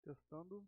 Testando.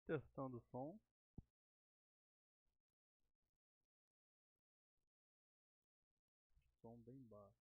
Testando o som. Som bem baixo.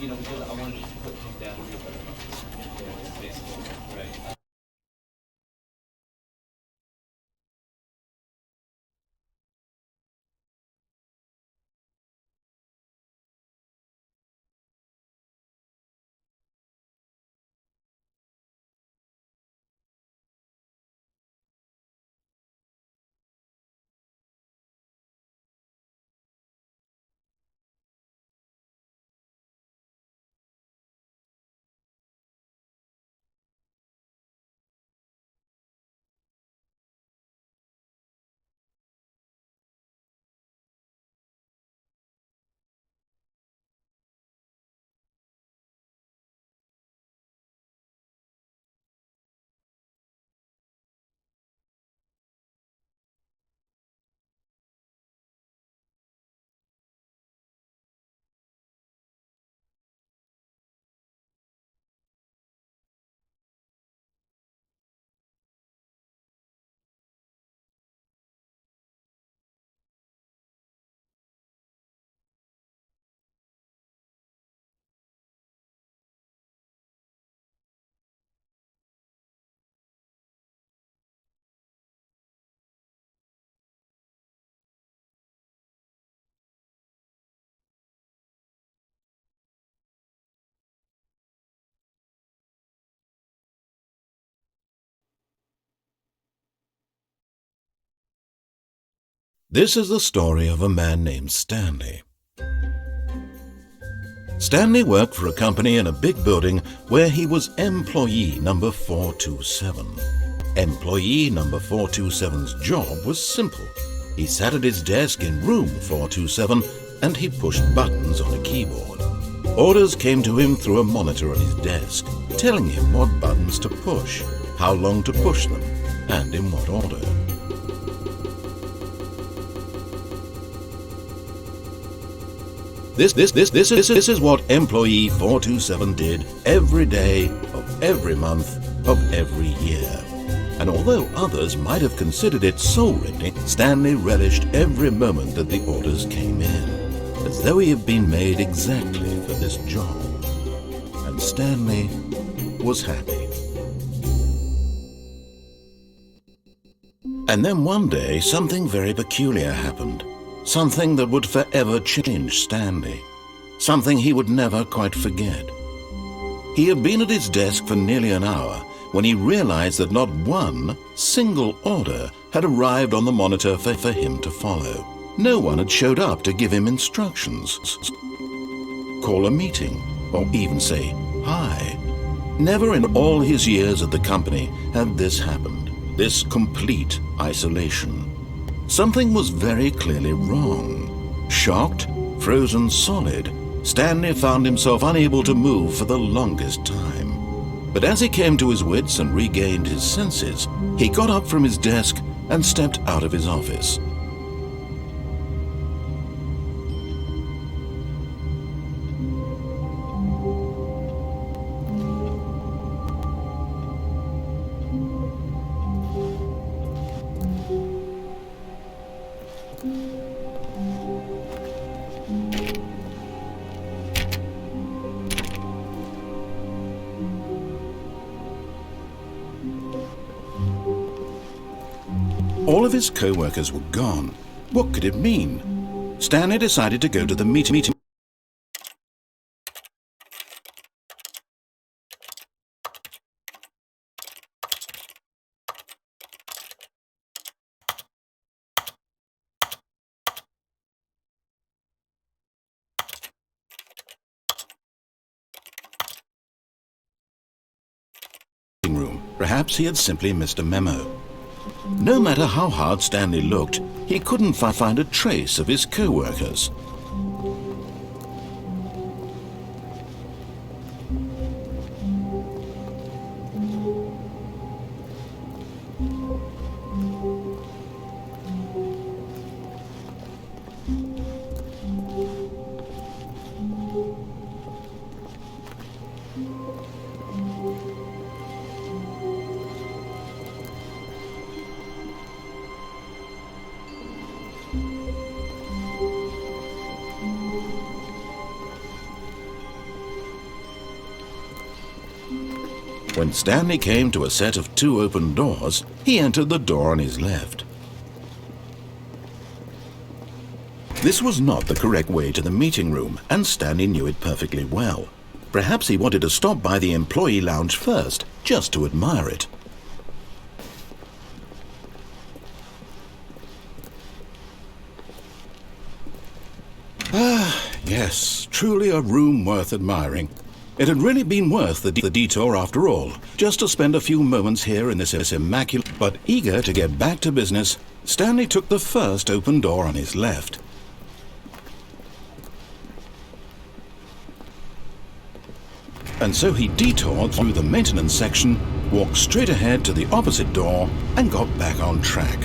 because I wanted to put him down here, but it's basically right. This is the story of a man named Stanley. Stanley worked for a company in a big building where he was employee number 427. Employee number 427's job was simple. He sat at his desk in room 427 and he pushed buttons on a keyboard. Orders came to him through a monitor on his desk, telling him what buttons to push, how long to push them, and in what order. This is what employee 427 did every day of every month of every year. And although others might have considered it soul-rending, Stanley relished every moment that the orders came in, as though he had been made exactly for this job. And Stanley was happy. And then one day, something very peculiar happened. Something that would forever change Stanley. Something he would never quite forget. He had been at his desk for nearly an hour when he realized that not one single order had arrived on the monitor for him to follow. No one had showed up to give him instructions, call a meeting, or even say hi. Never in all his years at the company had this happened, this complete isolation. Something was very clearly wrong. Shocked, frozen solid, Stanley found himself unable to move for the longest time. But as he came to his wits and regained his senses, he got up from his desk and stepped out of his office. All of his co-workers were gone. What could it mean? Stanley decided to go to the meeting room. Perhaps he had simply missed a memo. No matter how hard Stanley looked, he couldn't find a trace of his co-workers. When Stanley came to a set of 2 open doors, he entered the door on his left. This was not the correct way to the meeting room, and Stanley knew it perfectly well. Perhaps he wanted to stop by the employee lounge first, just to admire it. Ah, yes, truly a room worth admiring. It had really been worth the detour after all, just to spend a few moments here in this immaculate. But eager to get back to business, Stanley took the first open door on his left. And so he detoured through the maintenance section, walked straight ahead to the opposite door, and got back on track.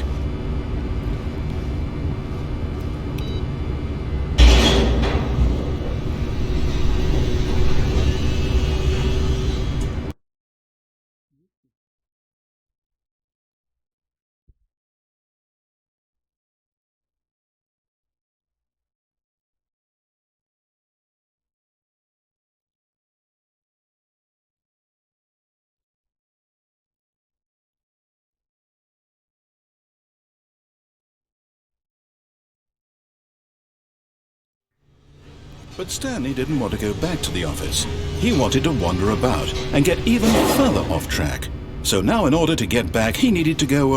But Stanley didn't want to go back to the office. He wanted to wander about and get even further off track. So now in order to get back, he needed to go,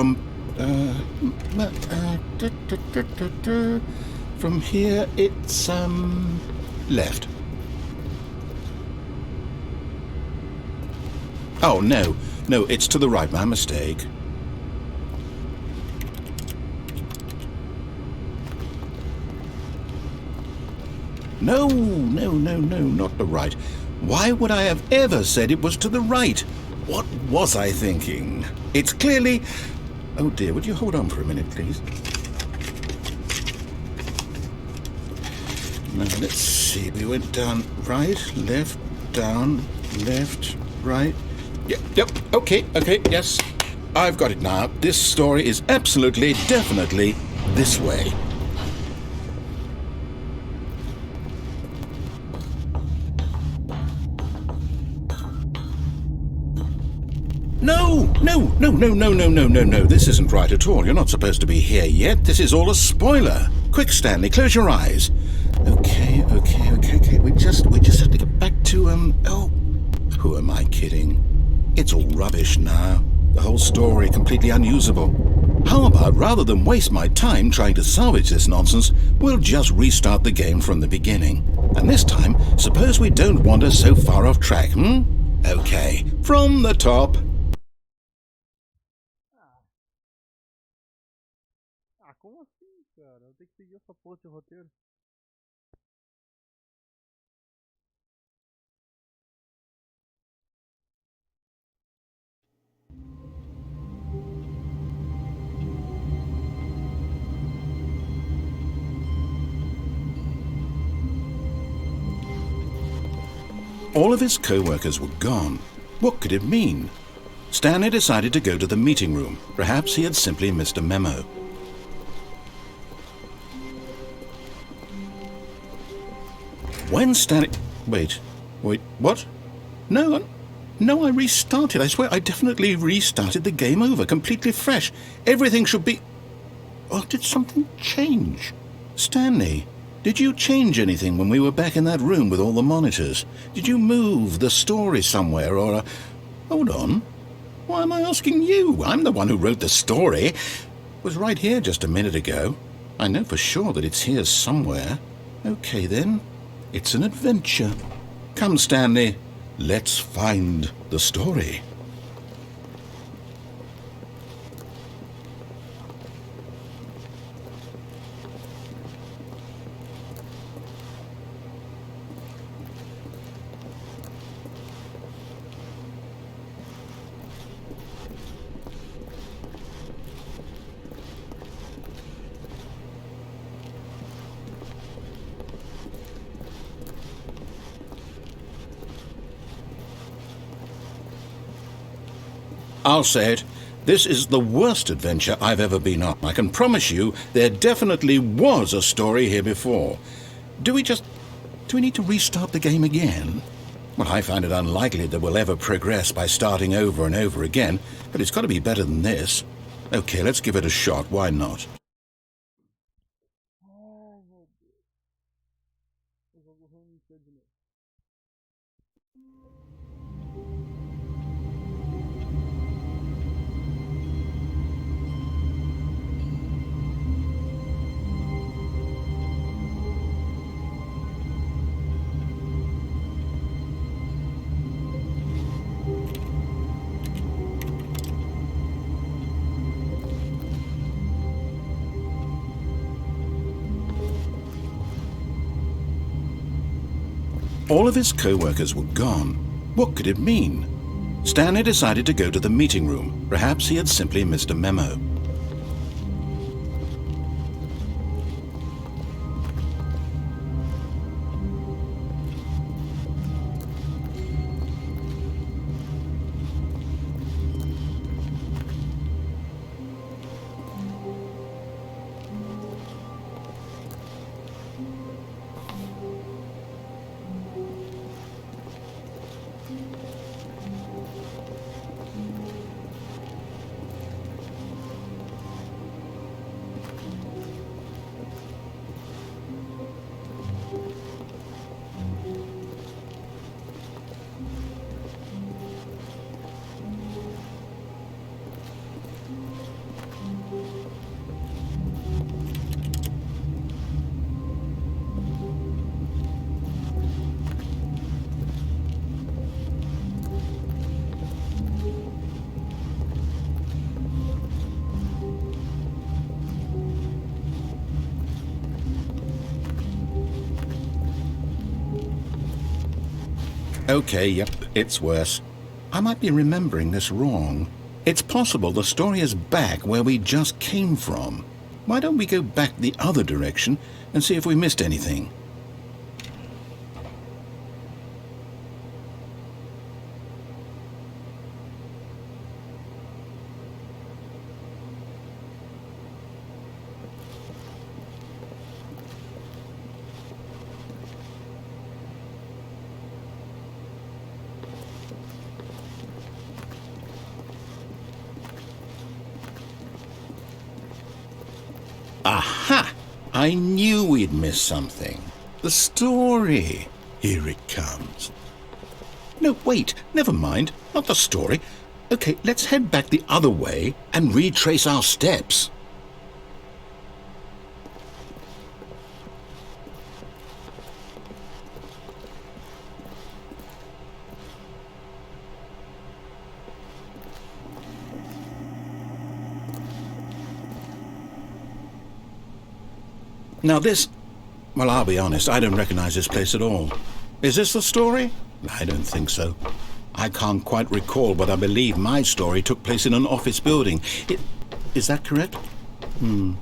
from here it's, left. Oh, no, it's to the right, my mistake. No, not the right. Why would I have ever said it was to the right? What was I thinking? It's clearly... Oh dear, would you hold on for a minute, please? Now, let's see. We went down right, left, down, left, right. Yep, okay, yes. I've got it now. This story is absolutely, definitely this way. No. This isn't right at all. You're not supposed to be here yet. This is all a spoiler. Quick, Stanley, close your eyes. Okay. We just have to get back to, oh, who am I kidding? It's all rubbish now. The whole story completely unusable. How about, rather than waste my time trying to salvage this nonsense, we'll just restart the game from the beginning. And this time, suppose we don't wander so far off track, Okay, from the top. Como assim, cara? Eu tenho que seguir essa porra de roteiro. All of his co-workers were gone. What could it mean? Stanley decided to go to the meeting room. Perhaps he had simply missed a memo. When Stanley... Wait, what? No, I restarted. I swear I definitely restarted the game over, completely fresh. Everything should be... Oh, did something change? Stanley, did you change anything when we were back in that room with all the monitors? Did you move the story somewhere or... Hold on. Why am I asking you? I'm the one who wrote the story. It was right here just a minute ago. I know for sure that it's here somewhere. Okay, then. It's an adventure. Come, Stanley. Let's find the story. I'll say it. This is the worst adventure I've ever been on. I can promise you there definitely was a story here before. Do we need to restart the game again? Well, I find it unlikely that we'll ever progress by starting over and over again, but it's got to be better than this. Okay, let's give it a shot. Why not? Ai, meu Deus. O jogo reiniciou de novo. All of his co-workers were gone. What could it mean? Stanley decided to go to the meeting room. Perhaps he had simply missed a memo. Okay, yep, it's worse. I might be remembering this wrong. It's possible the story is back where we just came from. Why don't we go back the other direction and see if we missed anything? Aha! I knew we'd missed something. The story. Here it comes. No, wait, never mind. Not the story. Okay, let's head back the other way and retrace our steps. Now this... well, I'll be honest, I don't recognize this place at all. Is this the story? I don't think so. I can't quite recall, but I believe my story took place in an office building. Is that correct? Do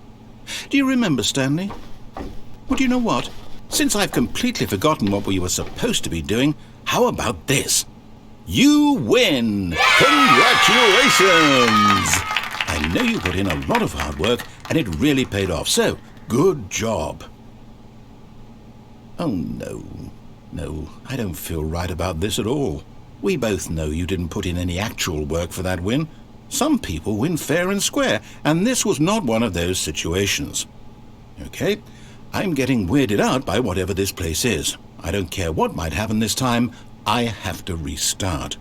you remember, Stanley? Well, do you know what? Since I've completely forgotten what we were supposed to be doing, how about this? You win! Congratulations! I know you put in a lot of hard work, and it really paid off, so... good job. Oh, no. No, I don't feel right about this at all. We both know you didn't put in any actual work for that win. Some people win fair and square, and this was not one of those situations. Okay, I'm getting weirded out by whatever this place is. I don't care what might happen this time. I have to restart.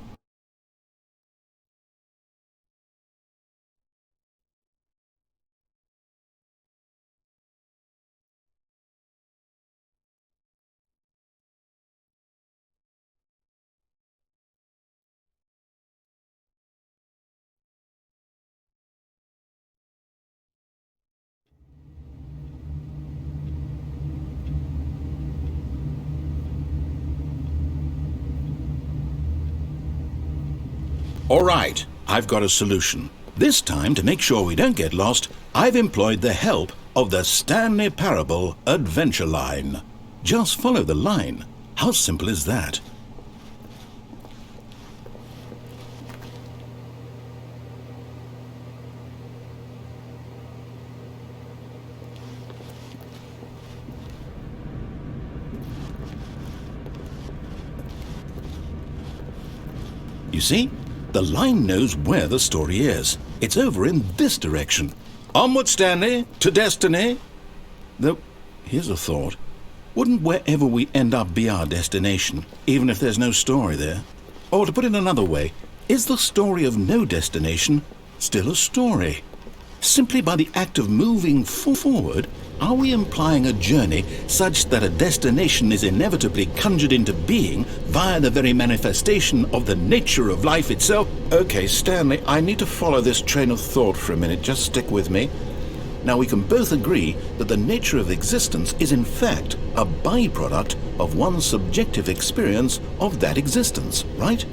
All right, I've got a solution. This time, to make sure we don't get lost, I've employed the help of the Stanley Parable Adventure Line. Just follow the line. How simple is that? You see, the line knows where the story is. It's over in this direction. Onward, Stanley, to destiny. Though, here's a thought. Wouldn't wherever we end up be our destination, even if there's no story there? Or to put it another way, is the story of no destination still a story? Simply by the act of moving forward, are we implying a journey such that a destination is inevitably conjured into being via the very manifestation of the nature of life itself? Okay, Stanley, I need to follow this train of thought for a minute. Just stick with me. Now, we can both agree that the nature of existence is in fact a byproduct of one's subjective experience of that existence, right?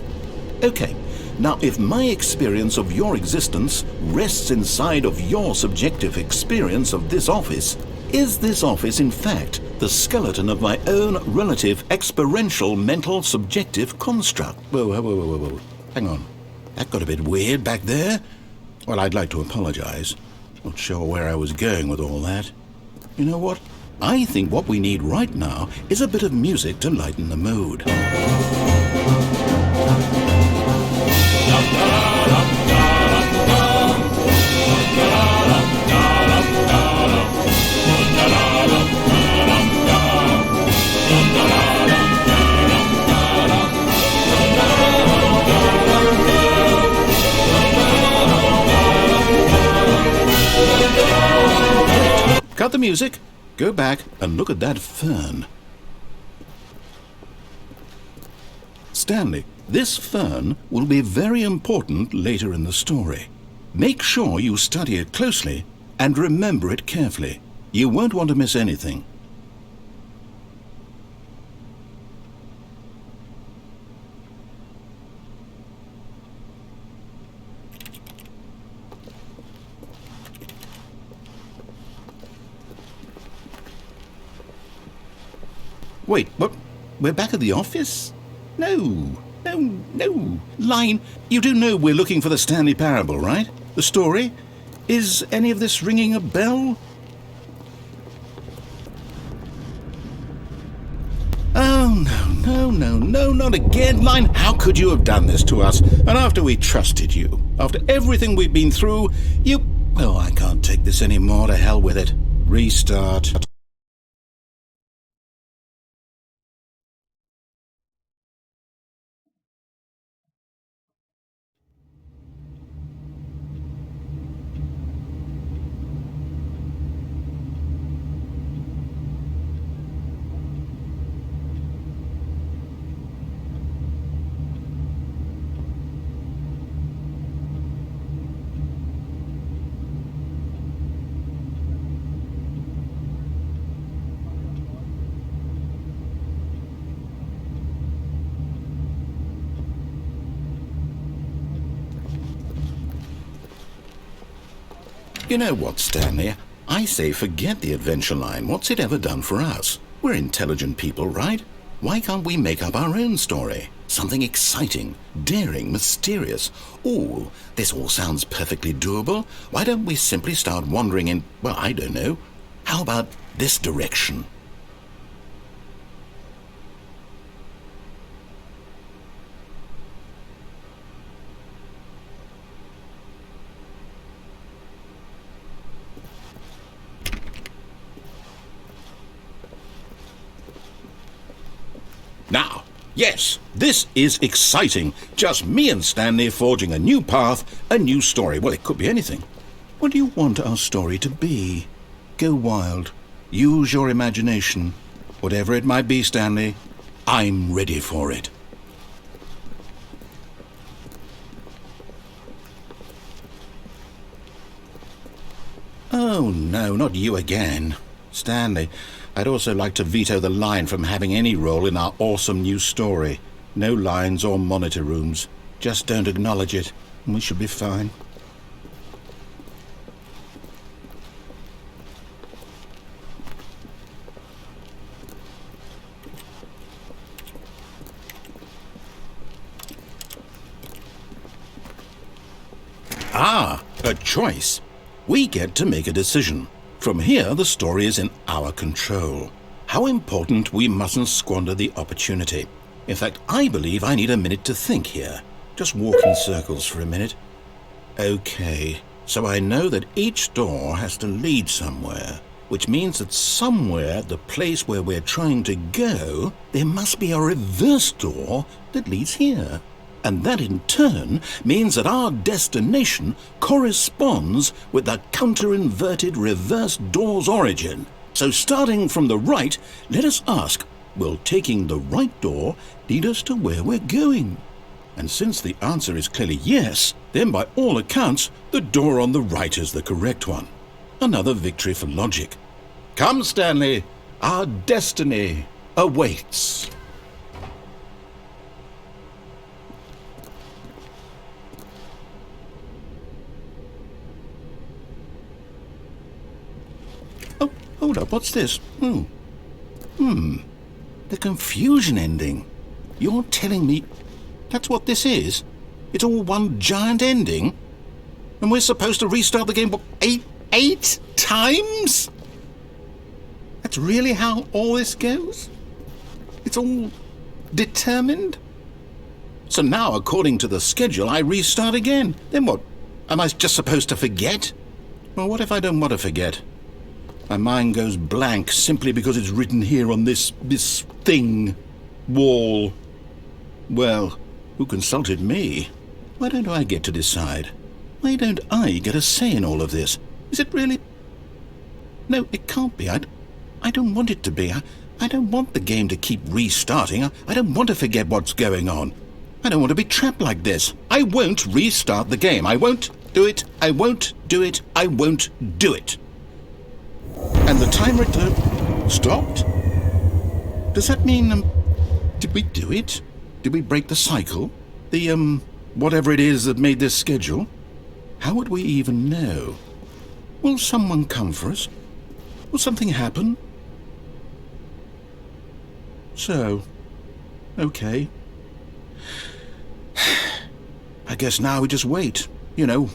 Okay. Now, if my experience of your existence rests inside of your subjective experience of this office, is this office in fact the skeleton of my own relative experiential mental subjective construct? Whoa. Hang on. That got a bit weird back there. Well, I'd like to apologize. Not sure where I was going with all that. You know what? I think what we need right now is a bit of music to lighten the mood. Cut the music, go back and look at that fern. Stanley, this fern will be very important later in the story. Make sure you study it closely and remember it carefully. You won't want to miss anything. Wait, what? We're back at the office? No. Line, you do know we're looking for the Stanley Parable, right? The story? Is any of this ringing a bell? Oh, no, not again, Line. How could you have done this to us? And after we trusted you, after everything we've been through, you... Oh, I can't take this anymore. To hell with it. Restart. You know what, Stanley? I say forget the adventure line. What's it ever done for us? We're intelligent people, right? Why can't we make up our own story? Something exciting, daring, mysterious. Ooh, this all sounds perfectly doable. Why don't we simply start wandering in, well, I don't know. How about this direction? Now, yes, this is exciting. Just me and Stanley forging a new path, a new story. Well, it could be anything. What do you want our story to be? Go wild. Use your imagination. Whatever it might be, Stanley, I'm ready for it. Oh, no, not you again. Stanley, I'd also like to veto the line from having any role in our awesome new story. No lines or monitor rooms. Just don't acknowledge it, and we should be fine. Ah, a choice. We get to make a decision. From here, the story is in our control. How important we mustn't squander the opportunity. In fact, I believe I need a minute to think here. just walk in circles for a minute. Okay, so I know that each door has to lead somewhere, which means that somewhere at the place where we're trying to go, there must be a reverse door that leads here. And that in turn means that our destination corresponds with the counter-inverted reverse door's origin. So starting from the right, let us ask, will taking the right door lead us to where we're going? And since the answer is clearly yes, then by all accounts, the door on the right is the correct one. Another victory for logic. Come, Stanley, our destiny awaits. Oh, hold up, what's this? The confusion ending. You're telling me that's what this is? It's all one giant ending? And we're supposed to restart the game, what, eight times? That's really how all this goes? It's all determined? So now, according to the schedule, I restart again. Then what? Am I just supposed to forget? Well, what if I don't want to forget? My mind goes blank simply because it's written here on this thing, wall. Well, who consulted me? Why don't I get to decide? Why don't I get a say in all of this? Is it really? No, it can't be. I don't want it to be. I don't want the game to keep restarting. I don't want to forget what's going on. I don't want to be trapped like this. I won't restart the game. I won't do it. I won't do it. I won't do it. And the timer stopped? Does that mean, did we do it? Did we break the cycle? The, whatever it is that made this schedule? How would we even know? Will someone come for us? Will something happen? So, okay. I guess now we just wait, you know.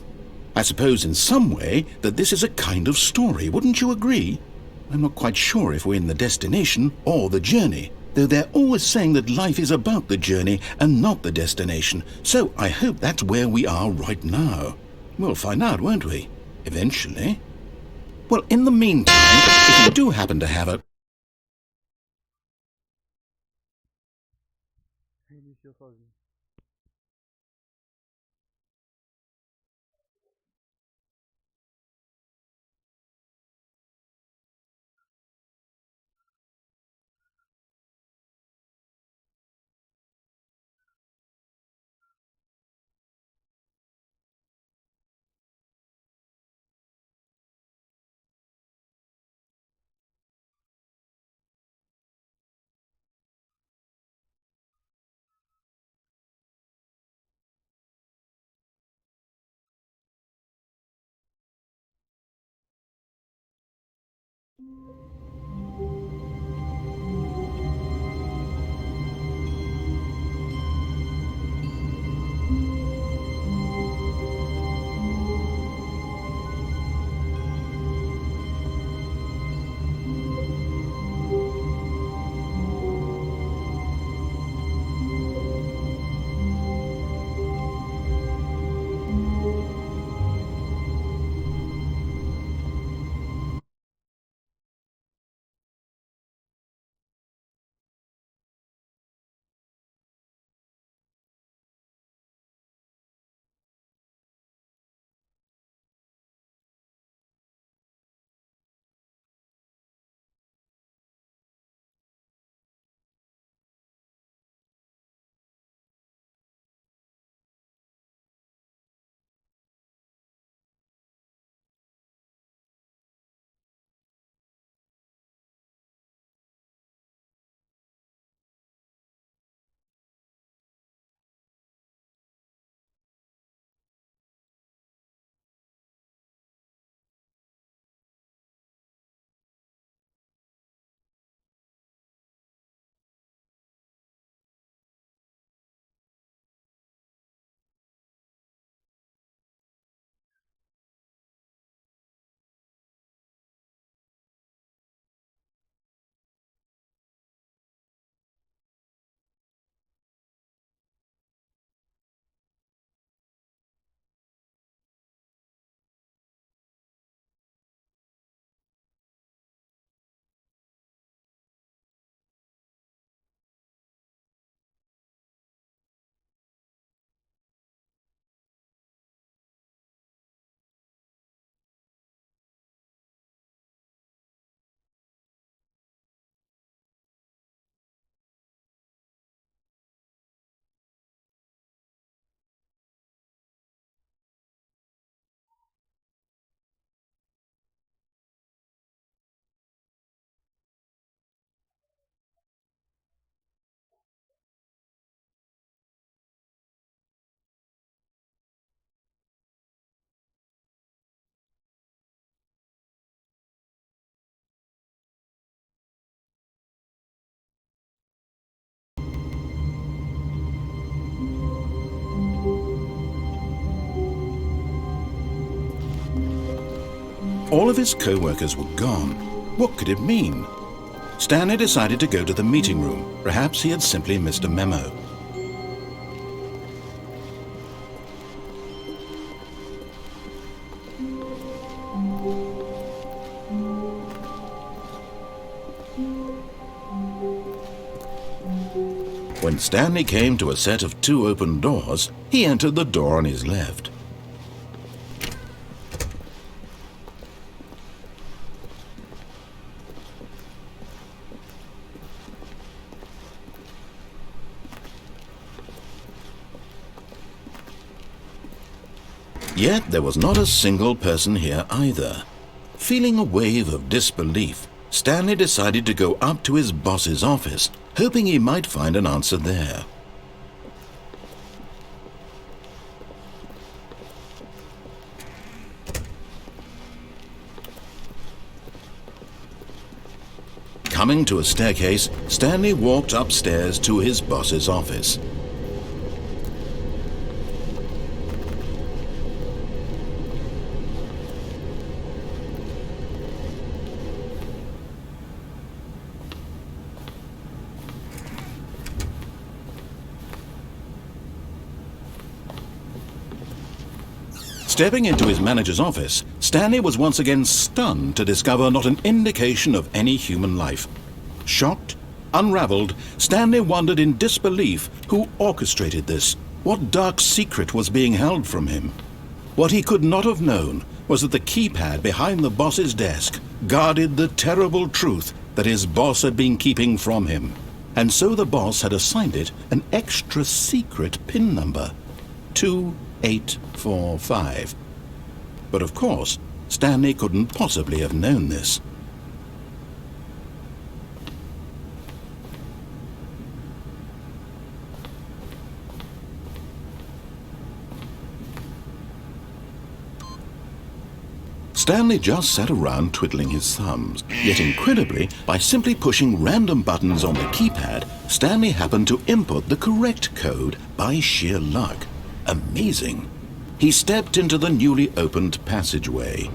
I suppose in some way that this is a kind of story, wouldn't you agree? I'm not quite sure if we're in the destination or the journey, though they're always saying that life is about the journey and not the destination, so I hope that's where we are right now. We'll find out, won't we? Eventually. Well, in the meantime, if you do happen to have a... Reiniciou sozinho. All of his co-workers were gone. What could it mean? Stanley decided to go to the meeting room. Perhaps he had simply missed a memo. When Stanley came to a set of 2 open doors, he entered the door on his left. Yet there was not a single person here either. Feeling a wave of disbelief, Stanley decided to go up to his boss's office, hoping he might find an answer there. Coming to a staircase, Stanley walked upstairs to his boss's office. Stepping into his manager's office, Stanley was once again stunned to discover not an indication of any human life. Shocked, unraveled, Stanley wondered in disbelief who orchestrated this, what dark secret was being held from him. What he could not have known was that the keypad behind the boss's desk guarded the terrible truth that his boss had been keeping from him. And so the boss had assigned it an extra secret PIN number, 2845. But of course, Stanley couldn't possibly have known this. Stanley just sat around twiddling his thumbs. Yet incredibly, by simply pushing random buttons on the keypad, Stanley happened to input the correct code by sheer luck. Amazing. He stepped into the newly opened passageway.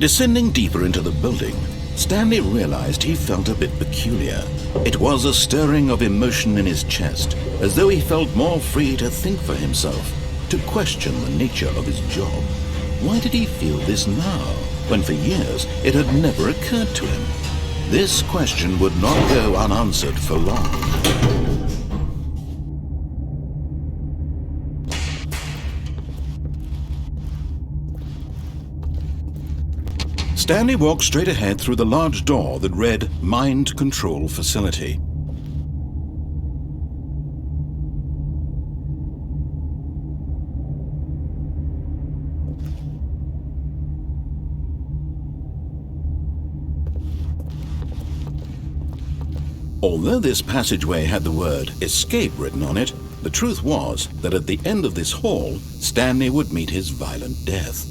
Descending deeper into the building, Stanley realized he felt a bit peculiar. It was a stirring of emotion in his chest, as though he felt more free to think for himself, to question the nature of his job. Why did he feel this now, when for years it had never occurred to him? This question would not go unanswered for long. Stanley walked straight ahead through the large door that read Mind Control Facility. Although this passageway had the word Escape written on it, the truth was that at the end of this hall, Stanley would meet his violent death.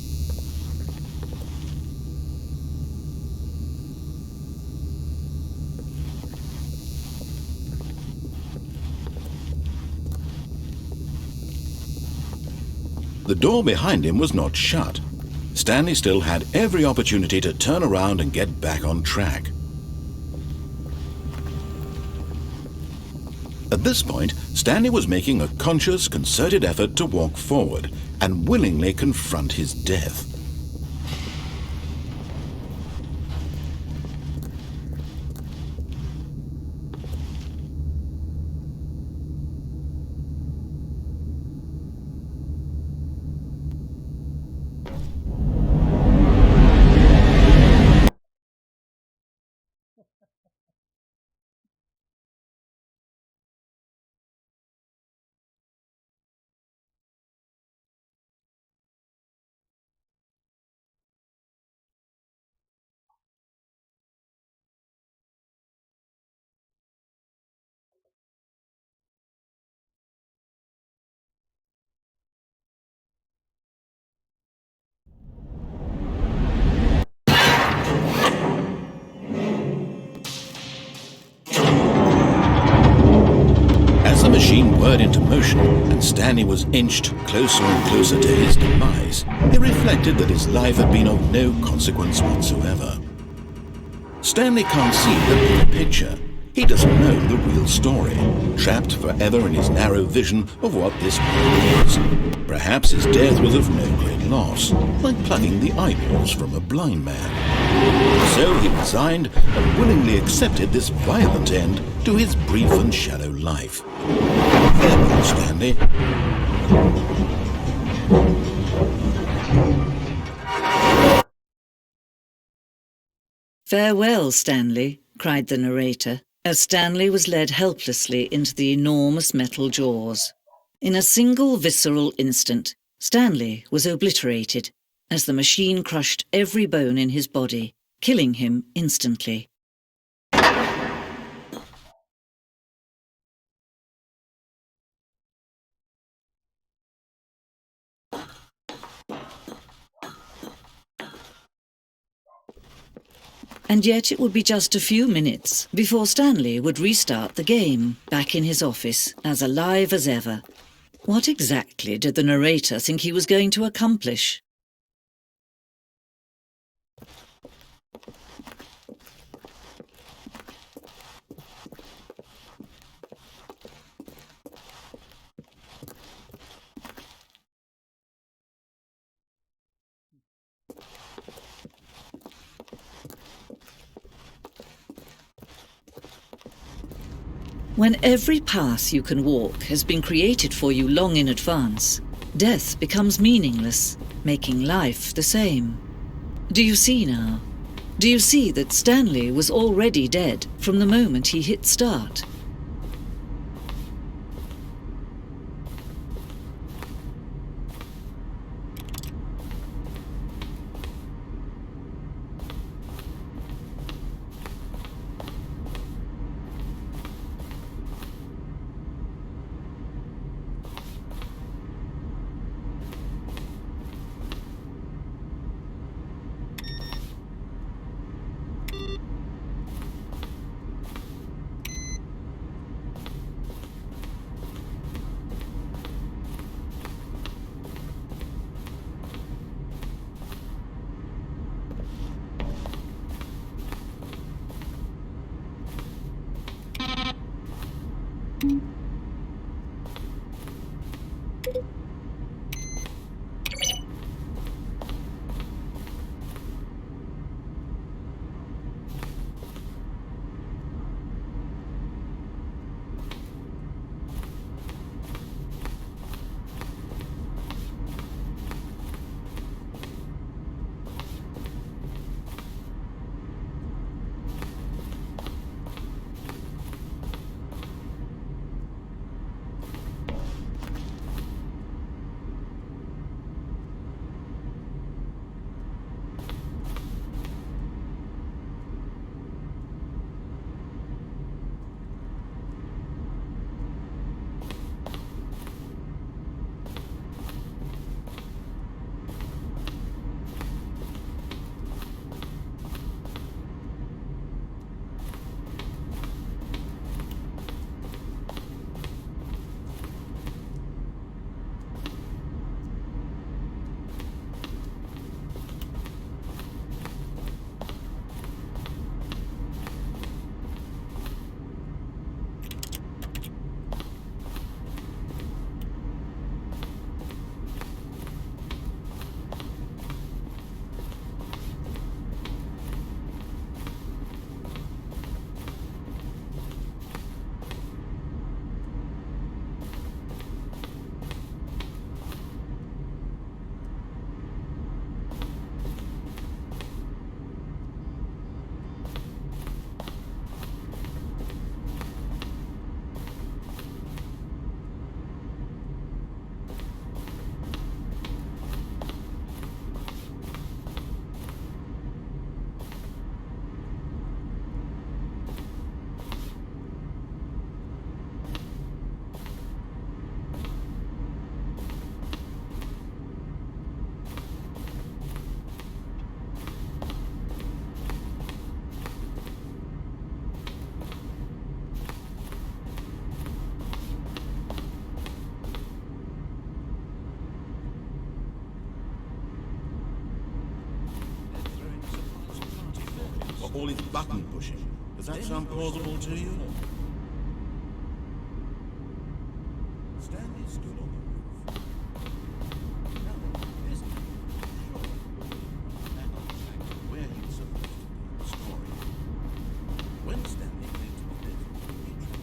The door behind him was not shut. Stanley still had every opportunity to turn around and get back on track. At this point, Stanley was making a conscious, concerted effort to walk forward and willingly confront his death. As the machine whirred into motion and Stanley was inched closer and closer to his demise, he reflected that his life had been of no consequence whatsoever. Stanley can't see the bigger picture. He doesn't know the real story, trapped forever in his narrow vision of what this world is. Perhaps his death was of no great loss, like plucking the eyeballs from a blind man. So he resigned and willingly accepted this violent end to his brief and shallow life. Farewell, Stanley. "Farewell, Stanley," cried the narrator, as Stanley was led helplessly into the enormous metal jaws. In a single visceral instant, Stanley was obliterated as the machine crushed every bone in his body, killing him instantly. And yet it would be just a few minutes before Stanley would restart the game, back in his office, as alive as ever. What exactly did the narrator think he was going to accomplish? When every path you can walk has been created for you long in advance, death becomes meaningless, making life the same. Do you see now? Do you see that Stanley was already dead from the moment he hit start? stop all his button pushing. Does that sound plausible to you? Stanley stood on the roof. Now, this sure and on track to where he was supposed to be in the story. When Stanley came to the lift, he tried.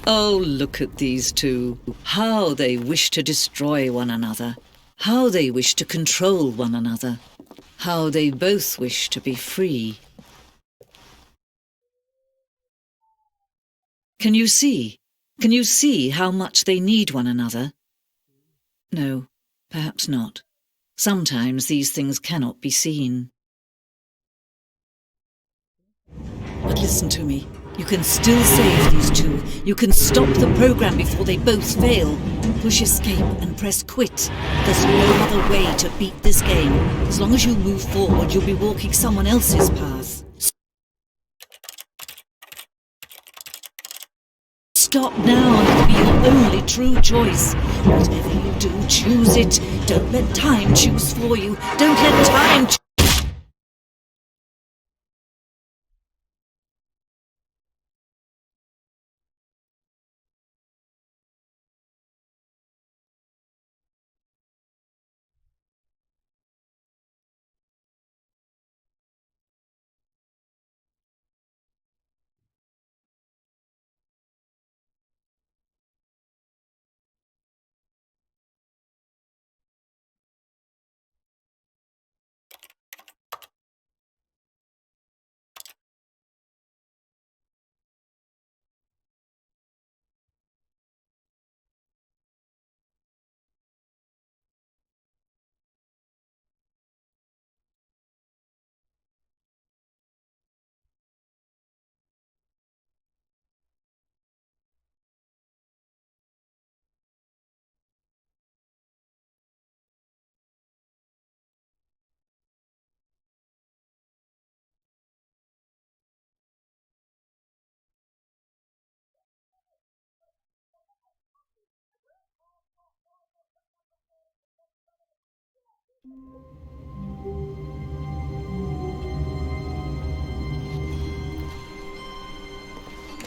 Oh, look at these two. How they wish to destroy one another. How they wish to control one another. How they both wish to be free. Can you see? Can you see how much they need one another? No, perhaps not. Sometimes these things cannot be seen. But listen to me. You can still save these two. You can stop the program before they both fail. Push escape and press quit. There's no other way to beat this game. As long as you move forward, you'll be walking someone else's path. Stop now and it'll be your only true choice. Whatever you do, choose it. Don't let time choose for you. Don't let time choose.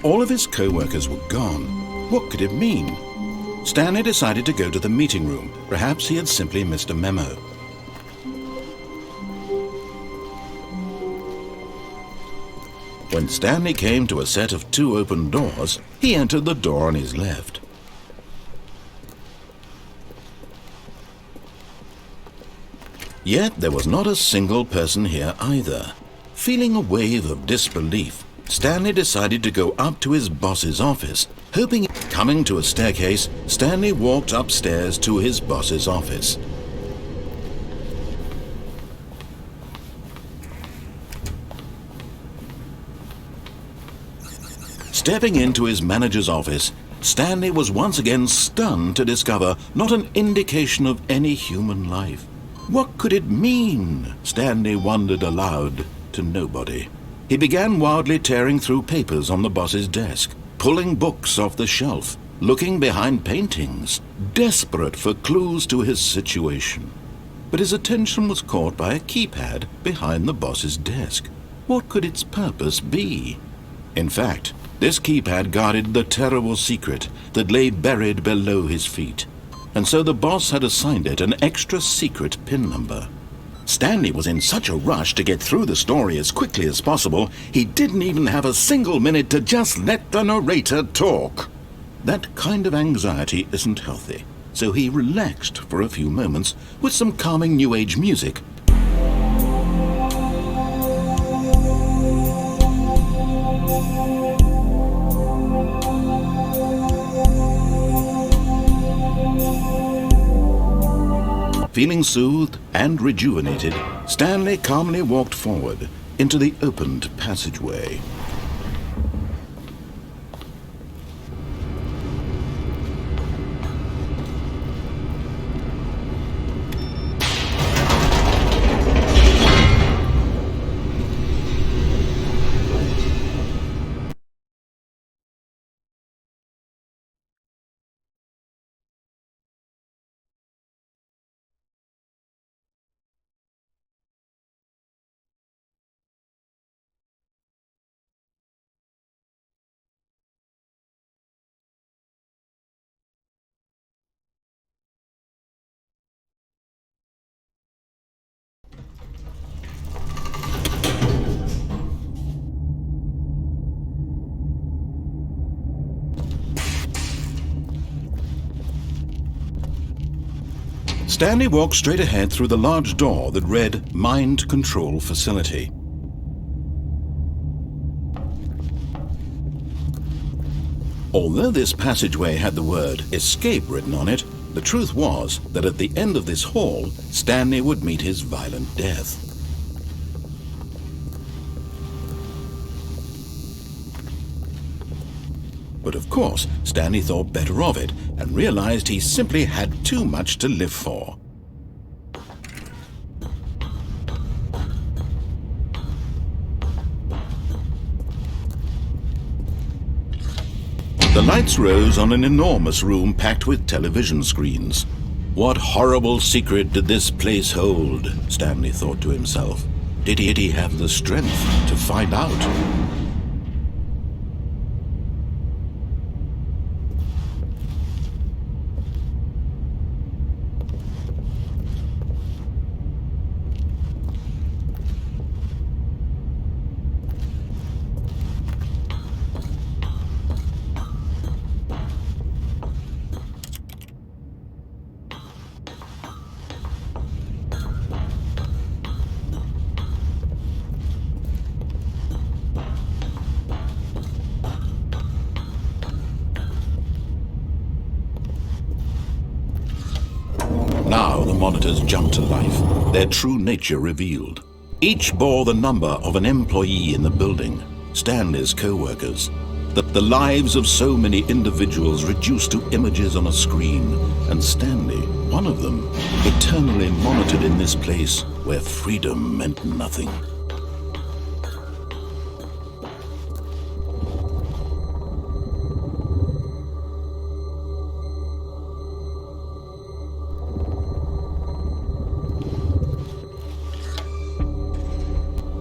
All of his co-workers were gone. What could it mean? Stanley decided to go to the meeting room. Perhaps he had simply missed a memo. When Stanley came to a set of 2 open doors, he entered the door on his left. Yet there was not a single person here either. Feeling a wave of disbelief, Stanley decided to go up to his boss's office. Coming to a staircase, Stanley walked upstairs to his boss's office. Stepping into his manager's office, Stanley was once again stunned to discover not an indication of any human life. What could it mean? Stanley wondered aloud to nobody. He began wildly tearing through papers on the boss's desk, pulling books off the shelf, looking behind paintings, desperate for clues to his situation. But his attention was caught by a keypad behind the boss's desk. What could its purpose be? In fact, this keypad guarded the terrible secret that lay buried below his feet, and so the boss had assigned it an extra secret PIN number. Stanley was in such a rush to get through the story as quickly as possible, he didn't even have a single minute to just let the narrator talk. That kind of anxiety isn't healthy, so he relaxed for a few moments with some calming New Age music. Feeling soothed and rejuvenated, Stanley calmly walked forward into the opened passageway. Stanley walked straight ahead through the large door that read Mind Control Facility. Although this passageway had the word escape written on it, the truth was that at the end of this hall, Stanley would meet his violent death. But of course, Stanley thought better of it and realized he simply had too much to live for. The lights rose on an enormous room packed with television screens. What horrible secret did this place hold? Stanley thought to himself. Did he have the strength to find out? Now the monitors jumped to life, their true nature revealed. Each bore the number of an employee in the building, Stanley's co-workers. The lives of so many individuals reduced to images on a screen, and Stanley, one of them, eternally monitored in this place where freedom meant nothing.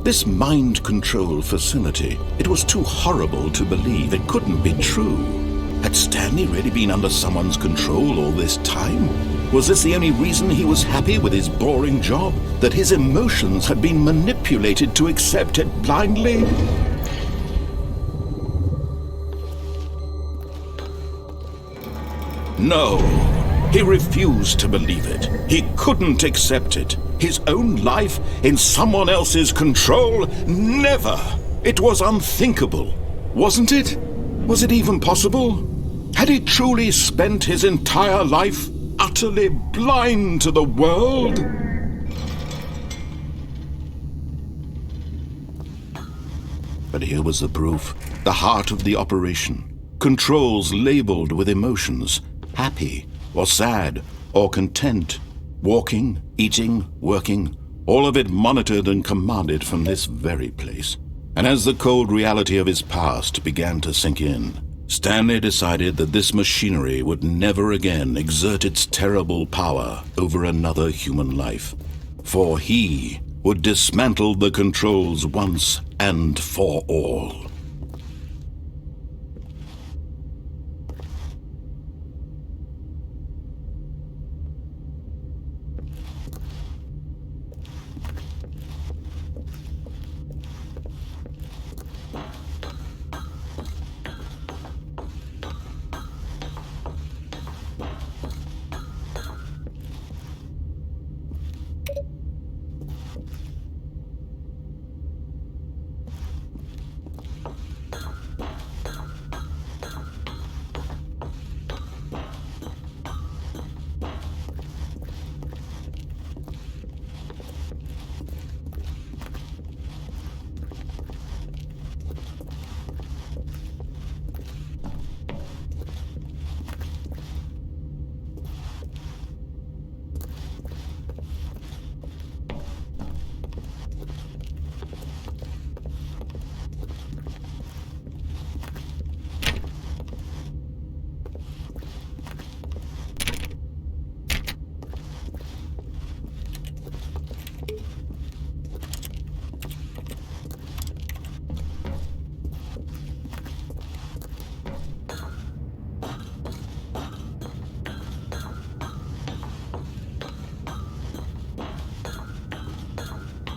This mind control facility, it was too horrible to believe. It couldn't be true. Had Stanley really been under someone's control all this time? Was this the only reason he was happy with his boring job? That his emotions had been manipulated to accept it blindly? No, he refused to believe it. He couldn't accept it. His own life in someone else's control? Never! It was unthinkable. Wasn't it? Was it even possible? Had he truly spent his entire life utterly blind to the world? But here was the proof. The heart of the operation. Controls labeled with emotions. Happy, or sad, or content. Walking, eating, working, all of it monitored and commanded from this very place. And as the cold reality of his past began to sink in, Stanley decided that this machinery would never again exert its terrible power over another human life. For he would dismantle the controls once and for all.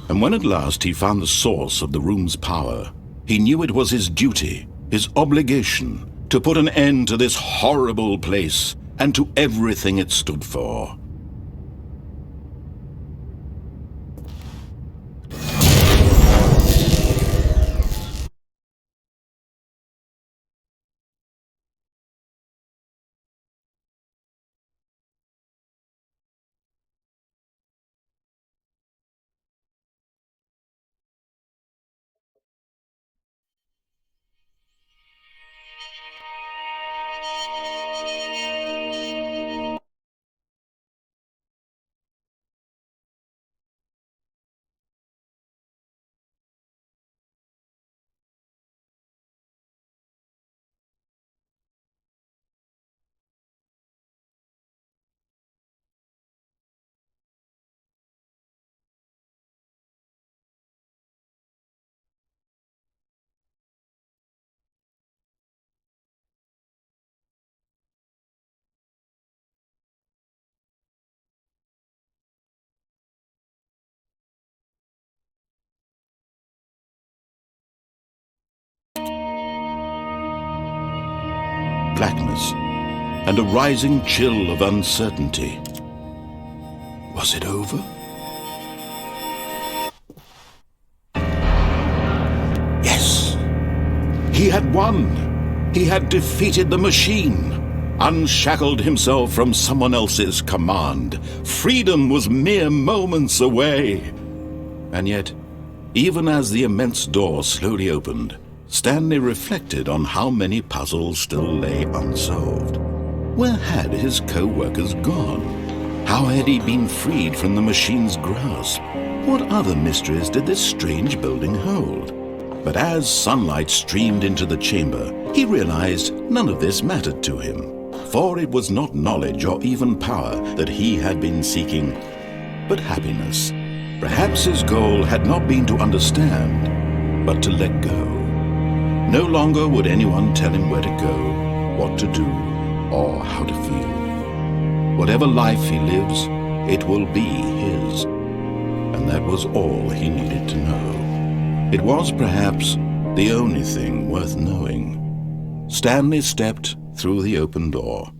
And when at last he found the source of the room's power, he knew it was his duty, his obligation, to put an end to this horrible place and to everything it stood for. blackness and a rising chill of uncertainty. Was it over? Yes! He had won! He had defeated the machine! Unshackled himself from someone else's command. Freedom was mere moments away. And yet, even as the immense door slowly opened, Stanley reflected on how many puzzles still lay unsolved. Where had his co-workers gone? How had he been freed from the machine's grasp? What other mysteries did this strange building hold? But as sunlight streamed into the chamber, he realized none of this mattered to him. For it was not knowledge or even power that he had been seeking, but happiness. Perhaps his goal had not been to understand, but to let go. No longer would anyone tell him where to go, what to do, or how to feel. Whatever life he lives, it will be his. And that was all he needed to know. It was perhaps the only thing worth knowing. Stanley stepped through the open door.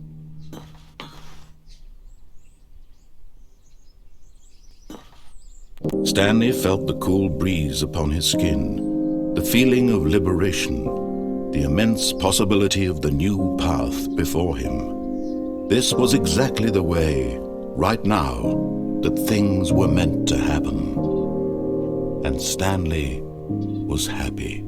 Stanley felt the cool breeze upon his skin, the feeling of liberation, the immense possibility of the new path before him. This was exactly the way, right now, that things were meant to happen. And Stanley was happy.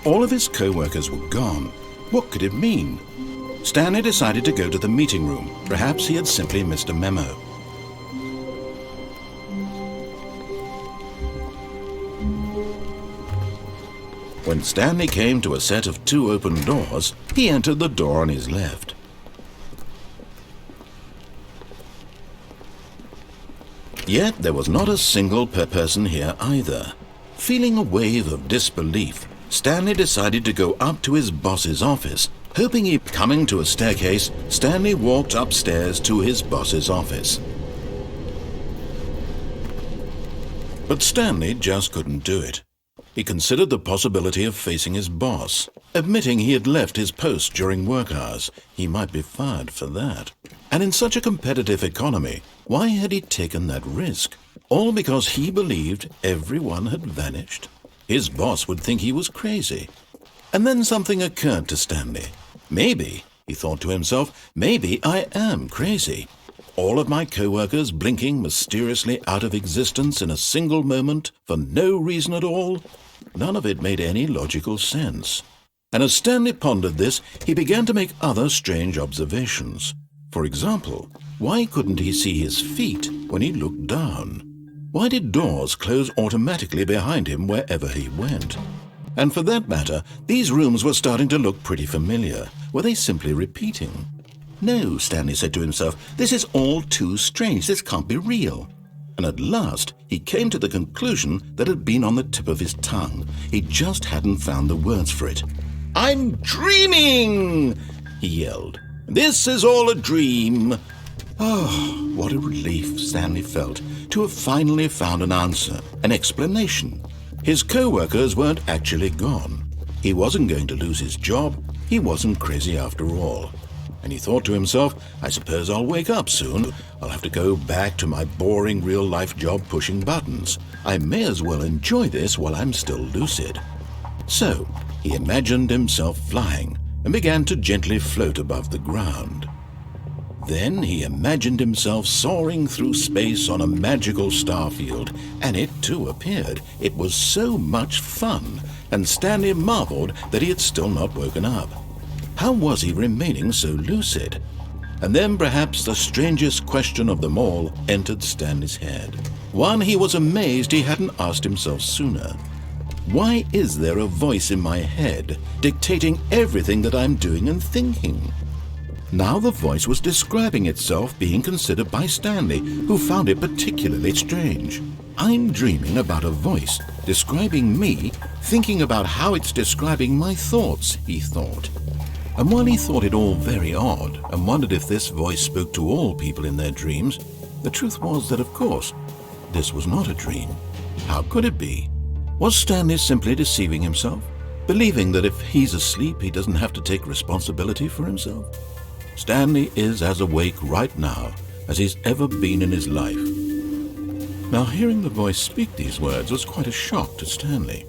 All of his co-workers were gone. What could it mean? Stanley decided to go to the meeting room. Perhaps he had simply missed a memo. When Stanley came to a set of 2 open doors, he entered the door on his left. Yet there was not a single person here either. Feeling a wave of disbelief, Stanley decided to go up to his boss's office. Coming to a staircase, Stanley walked upstairs to his boss's office. But Stanley just couldn't do it. He considered the possibility of facing his boss. Admitting he had left his post during work hours, he might be fired for that. And in such a competitive economy, why had he taken that risk? All because he believed everyone had vanished? His boss would think he was crazy. And then something occurred to Stanley. Maybe, he thought to himself, maybe I am crazy. All of my co-workers blinking mysteriously out of existence in a single moment for no reason at all. None of it made any logical sense. And as Stanley pondered this, he began to make other strange observations. For example, why couldn't he see his feet when he looked down? Why did doors close automatically behind him wherever he went? And for that matter, these rooms were starting to look pretty familiar. Were they simply repeating? No, Stanley said to himself, this is all too strange. This can't be real. And at last, he came to the conclusion that had been on the tip of his tongue. He just hadn't found the words for it. I'm dreaming, he yelled. This is all a dream. Oh, what a relief Stanley felt to have finally found an answer, an explanation. His co-workers weren't actually gone. He wasn't going to lose his job. He wasn't crazy after all. And he thought to himself, I suppose I'll wake up soon. I'll have to go back to my boring real-life job pushing buttons. I may as well enjoy this while I'm still lucid. So he imagined himself flying and began to gently float above the ground. Then he imagined himself soaring through space on a magical starfield, and it too appeared. It was so much fun, and Stanley marveled that he had still not woken up. How was he remaining so lucid? And then perhaps the strangest question of them all entered Stanley's head. One he was amazed he hadn't asked himself sooner. Why is there a voice in my head dictating everything that I'm doing and thinking? Now the voice was describing itself being considered by Stanley, who found it particularly strange. I'm dreaming about a voice describing me, thinking about how it's describing my thoughts, he thought. And while he thought it all very odd and wondered if this voice spoke to all people in their dreams, the truth was that, of course, this was not a dream. How could it be? Was Stanley simply deceiving himself, believing that if he's asleep he doesn't have to take responsibility for himself? Stanley is as awake right now as he's ever been in his life. Now, hearing the voice speak these words was quite a shock to Stanley.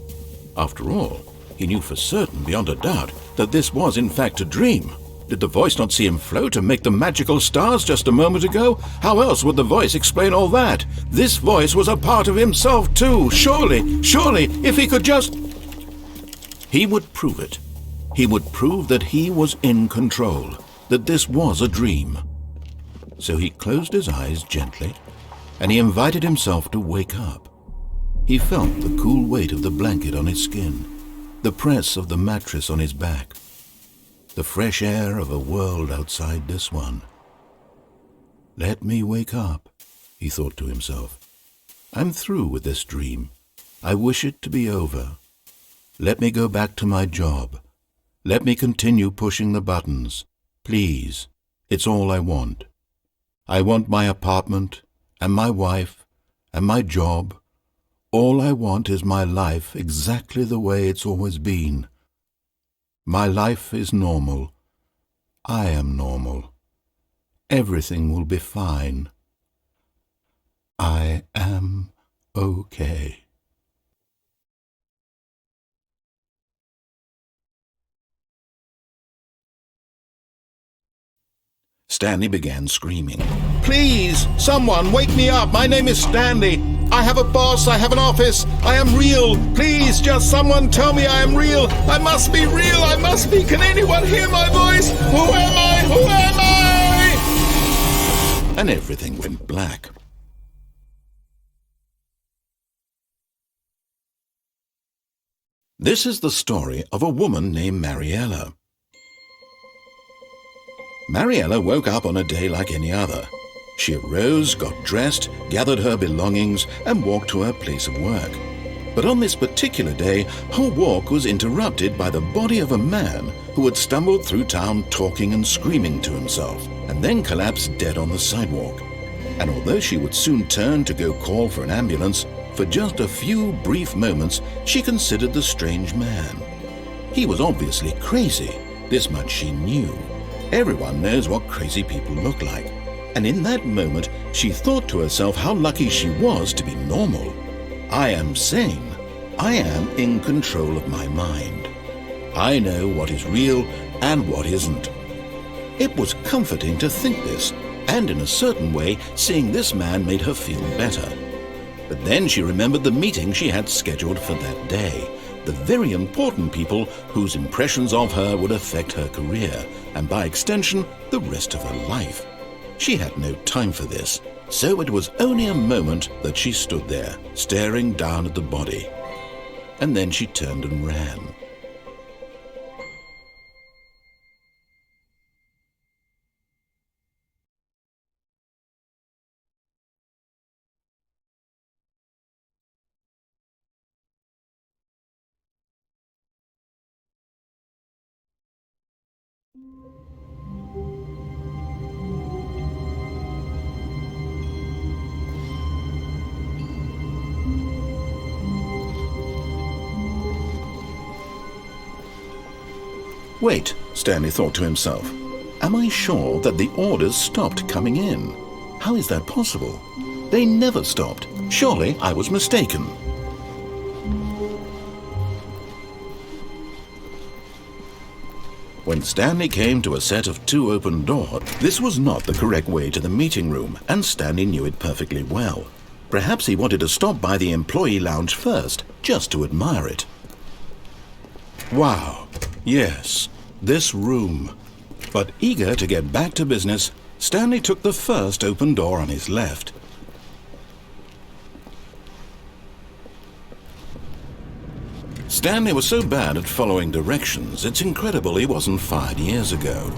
After all, he knew for certain, beyond a doubt, that this was in fact a dream. Did the voice not see him float and make the magical stars just a moment ago? How else would the voice explain all that? This voice was a part of himself too. Surely, if he could just... He would prove it. He would prove that he was in control, that this was a dream. So he closed his eyes gently, and he invited himself to wake up. He felt the cool weight of the blanket on his skin, the press of the mattress on his back, the fresh air of a world outside this one. Let me wake up, he thought to himself. I'm through with this dream. I wish it to be over. Let me go back to my job. Let me continue pushing the buttons. Please, it's all I want. I want my apartment, and my wife, and my job. All I want is my life exactly the way it's always been. My life is normal. I am normal. Everything will be fine. I am okay. Stanley began screaming. Please, someone, wake me up. My name is Stanley. I have a boss. I have an office. I am real. Please, just someone tell me I am real. I must be real. I must be. Can anyone hear my voice? Who am I? Who am I? And everything went black. This is the story of a woman named Mariella. Mariella woke up on a day like any other. She arose, got dressed, gathered her belongings, and walked to her place of work. But on this particular day, her walk was interrupted by the body of a man who had stumbled through town talking and screaming to himself, and then collapsed dead on the sidewalk. And although she would soon turn to go call for an ambulance, for just a few brief moments she considered the strange man. He was obviously crazy, this much she knew. Everyone knows what crazy people look like. And in that moment, she thought to herself how lucky she was to be normal. I am sane. I am in control of my mind. I know what is real and what isn't. It was comforting to think this, and in a certain way, seeing this man made her feel better. But then she remembered the meeting she had scheduled for that day. The very important people whose impressions of her would affect her career, and by extension, the rest of her life. She had no time for this, so it was only a moment that she stood there, staring down at the body. And then she turned and ran. Wait, Stanley thought to himself. Am I sure that the orders stopped coming in? How is that possible? They never stopped. Surely I was mistaken. When Stanley came to a set of 2 open doors, this was not the correct way to the meeting room, and Stanley knew it perfectly well. Perhaps he wanted to stop by the employee lounge first, just to admire it. Wow, yes, this room. But eager to get back to business, Stanley took the first open door on his left. Stanley was so bad at following directions, it's incredible he wasn't fired years ago.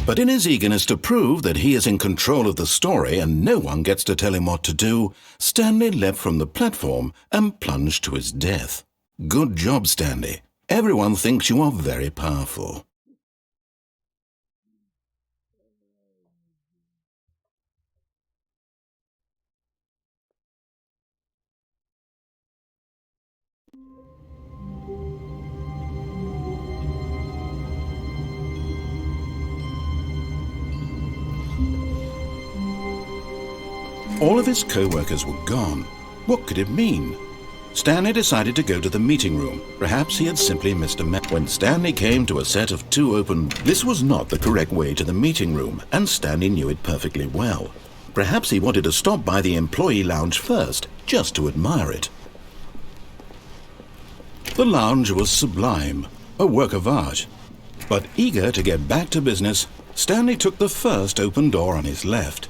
But in his eagerness to prove that he is in control of the story and no one gets to tell him what to do, Stanley leapt from the platform and plunged to his death. Good job, Stanley. Everyone thinks you are very powerful. All of his co-workers were gone. What could it mean? Stanley decided to go to the meeting room. Perhaps he had simply missed a message. When Stanley came to a set of 2 open, this was not the correct way to the meeting room, and Stanley knew it perfectly well. Perhaps he wanted to stop by the employee lounge first, just to admire it. The lounge was sublime, a work of art. But eager to get back to business, Stanley took the first open door on his left.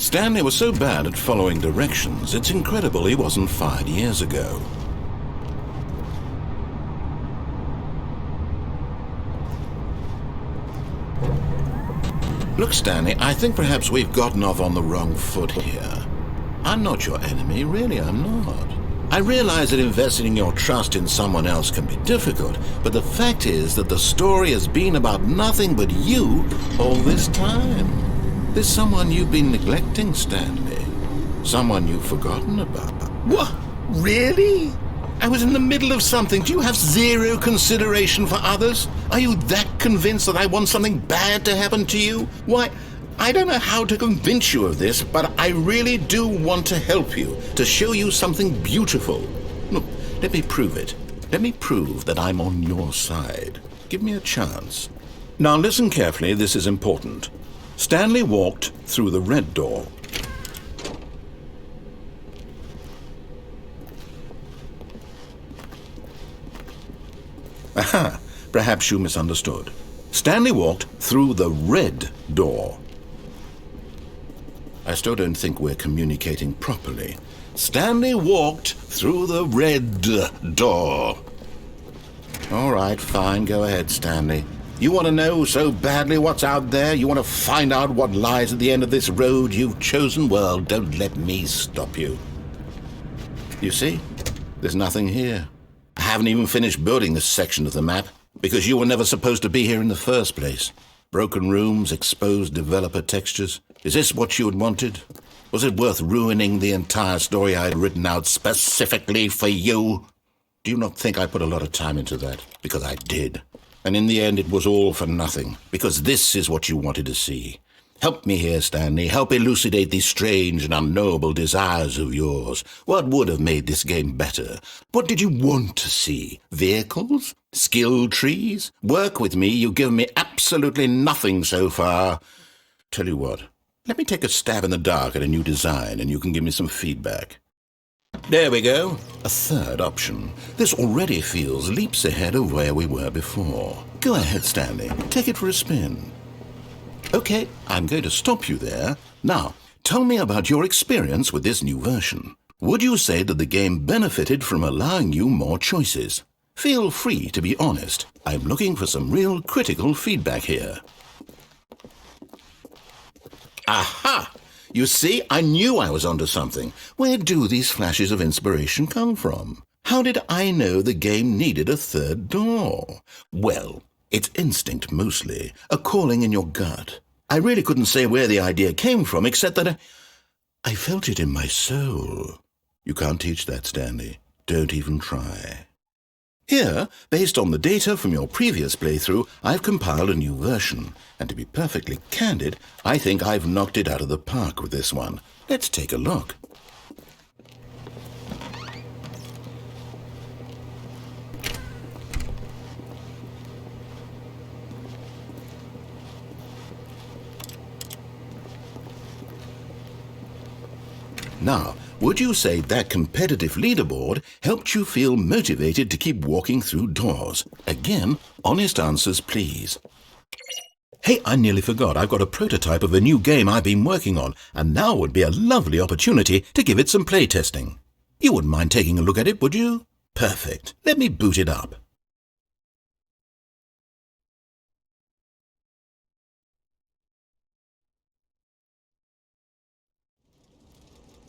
Stanley was so bad at following directions, it's incredible he wasn't fired years ago. Look, Stanley, I think perhaps we've gotten off on the wrong foot here. I'm not your enemy, really I'm not. I realize that investing your trust in someone else can be difficult, but the fact is that the story has been about nothing but you all this time. There's someone you've been neglecting, Stanley. Someone you've forgotten about. What? Really? I was in the middle of something. Do you have zero consideration for others? Are you that convinced that I want something bad to happen to you? Why, I don't know how to convince you of this, but I really do want to help you, to show you something beautiful. Look, let me prove it. Let me prove that I'm on your side. Give me a chance. Now listen carefully, this is important. Stanley walked through the red door. Aha! Perhaps you misunderstood. Stanley walked through the red door. I still don't think we're communicating properly. Stanley walked through the red door. All right, fine, go ahead, Stanley. You want to know so badly what's out there? You want to find out what lies at the end of this road you've chosen? Well, don't let me stop you. You see, there's nothing here. I haven't even finished building this section of the map, because you were never supposed to be here in the first place. Broken rooms, exposed developer textures. Is this what you had wanted? Was it worth ruining the entire story I had written out specifically for you? Do you not think I put a lot of time into that? Because I did. And in the end, it was all for nothing, because this is what you wanted to see. Help me here, Stanley. Help elucidate these strange and unknowable desires of yours. What would have made this game better? What did you want to see? Vehicles? Skill trees? Work with me. You've given me absolutely nothing so far. Tell you what, let me take a stab in the dark at a new design, and you can give me some feedback. There we go. A third option. This already feels leaps ahead of where we were before. Go ahead, Stanley. Take it for a spin. Okay, I'm going to stop you there. Now, tell me about your experience with this new version. Would you say that the game benefited from allowing you more choices? Feel free to be honest. I'm looking for some real critical feedback here. Aha! You see, I knew I was onto something. Where do these flashes of inspiration come from? How did I know the game needed a third door? Well, It's instinct mostly, a calling in your gut. I really couldn't say where the idea came from, except that I felt it in my soul. You can't teach that, Stanley. Don't even try. Here, based on the data from your previous playthrough, I've compiled a new version. And to be perfectly candid, I think I've knocked it out of the park with this one. Let's take a look. Now, would you say that competitive leaderboard helped you feel motivated to keep walking through doors? Again, honest answers, please. Hey, I nearly forgot. I've got a prototype of a new game I've been working on, and now would be a lovely opportunity to give it some playtesting. You wouldn't mind taking a look at it, would you? Perfect. Let me boot it up.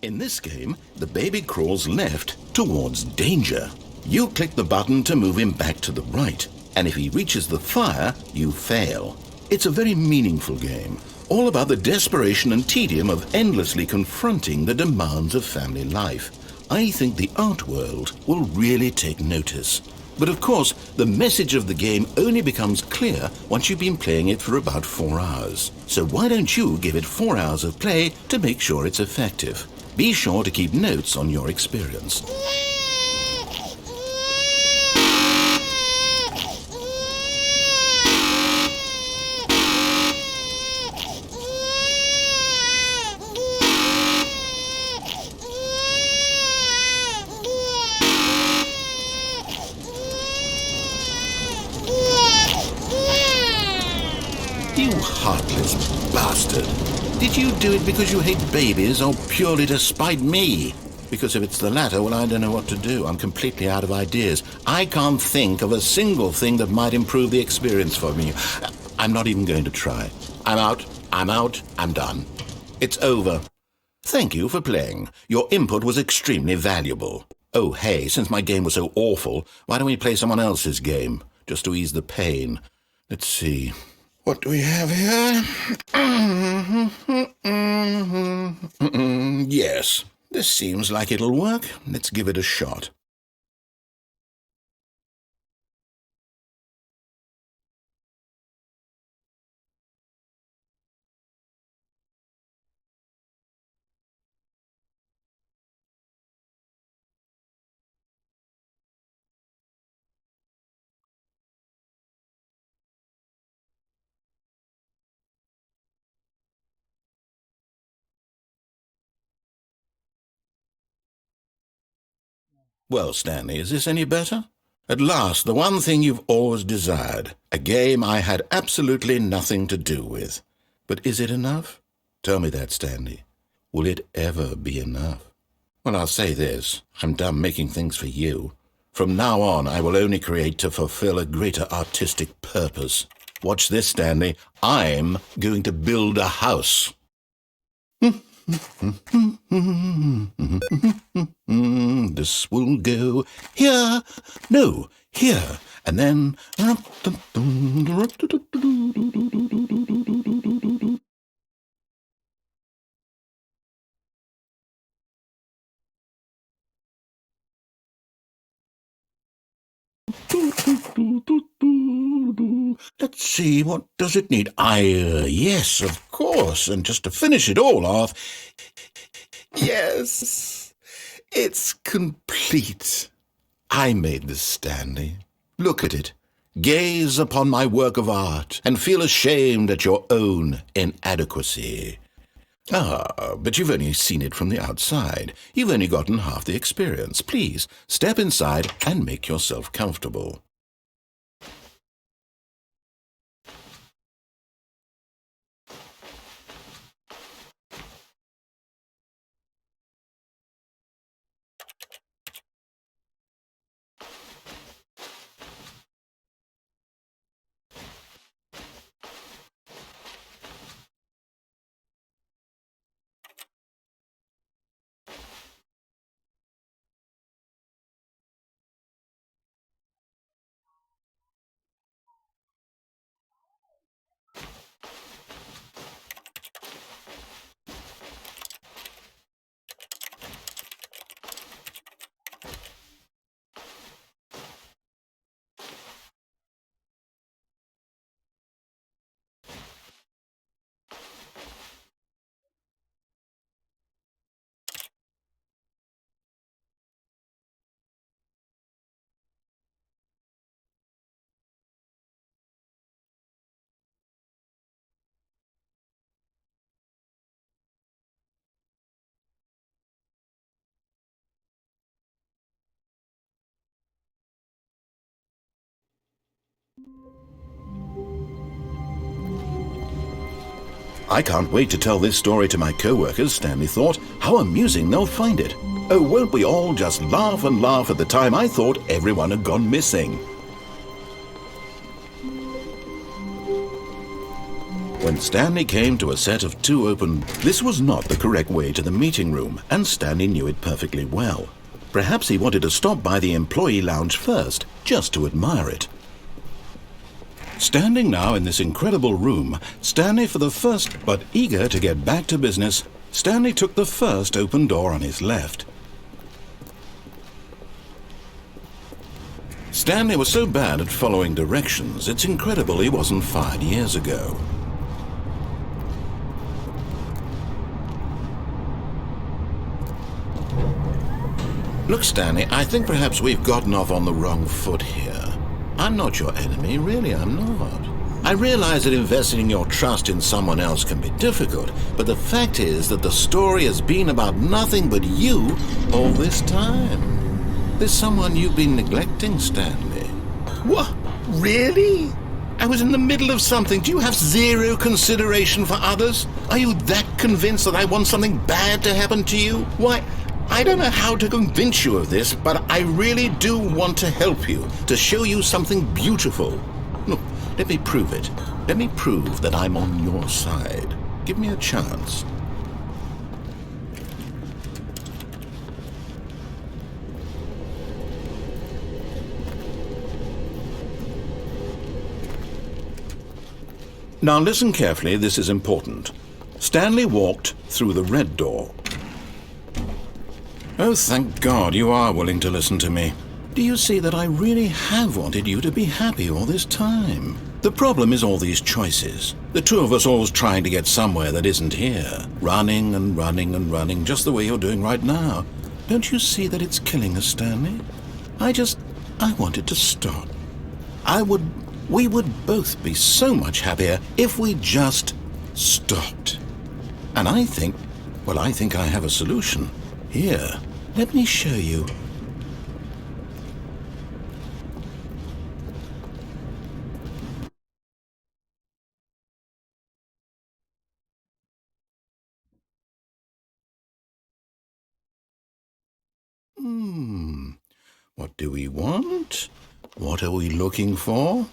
In this game, the baby crawls left towards danger. You click the button to move him back to the right, and if he reaches the fire, you fail. It's a very meaningful game, all about the desperation and tedium of endlessly confronting the demands of family life. I think the art world will really take notice. But of course, the message of the game only becomes clear once you've been playing it for about 4 hours. So why don't you give it 4 hours of play to make sure it's effective? Be sure to keep notes on your experience. You heartless bastard. Did you do it because you hate babies or purely to spite me? Because if it's the latter, well, I don't know what to do. I'm completely out of ideas. I can't think of a single thing that might improve the experience for me. I'm not even going to try. I'm out, I'm done. It's over. Thank you for playing. Your input was extremely valuable. Oh, hey, since my game was so awful, why don't we play someone else's game? Just to ease the pain. Let's see. What do we have here? Yes, this seems like it'll work. Let's give it a shot. Well, Stanley, is this any better? At last, the one thing you've always desired. A game I had absolutely nothing to do with. But is it enough? Tell me that, Stanley. Will it ever be enough? Well, I'll say this. I'm done making things for you. From now on, I will only create to fulfill a greater artistic purpose. Watch this, Stanley. I'm going to build a house. This will go here, no, here, and then... Let's see, what does it need? Yes, of course, and just to finish it all off... Yes, it's complete. I made this, Stanley. Look at it. Gaze upon my work of art and feel ashamed at your own inadequacy. Ah, but you've only seen it from the outside. You've only gotten half the experience. Please, step inside and make yourself comfortable. I can't wait to tell this story to my co-workers, Stanley thought. How amusing they'll find it. Oh, won't we all just laugh and laugh at the time I thought everyone had gone missing. When Stanley came to a set of 2 open, this was not the correct way to the meeting room, and Stanley knew it perfectly well. Perhaps he wanted to stop by the employee lounge first, just to admire it. Standing now in this incredible room, Stanley for the first, but eager to get back to business, Stanley took the first open door on his left. Stanley was so bad at following directions, it's incredible he wasn't fired years ago. Look, Stanley, I think perhaps we've gotten off on the wrong foot here. I'm not your enemy, really, I'm not. I realize that investing your trust in someone else can be difficult, but the fact is that the story has been about nothing but you all this time. There's someone you've been neglecting, Stanley. What? Really? I was in the middle of something. Do you have zero consideration for others? Are you that convinced that I want something bad to happen to you? Why, I don't know how to convince you of this, but I really do want to help you, to show you something beautiful. Look, let me prove it. Let me prove that I'm on your side. Give me a chance. Now listen carefully, this is important. Stanley walked through the red door. Oh, thank God you are willing to listen to me. Do you see that I really have wanted you to be happy all this time? The problem is all these choices. The two of us always trying to get somewhere that isn't here. Running and running and running, just the way you're doing right now. Don't you see that it's killing us, Stanley? I wanted to stop. We would both be so much happier if we just stopped. And I think I have a solution. Here, let me show you. What do we want? What are we looking for?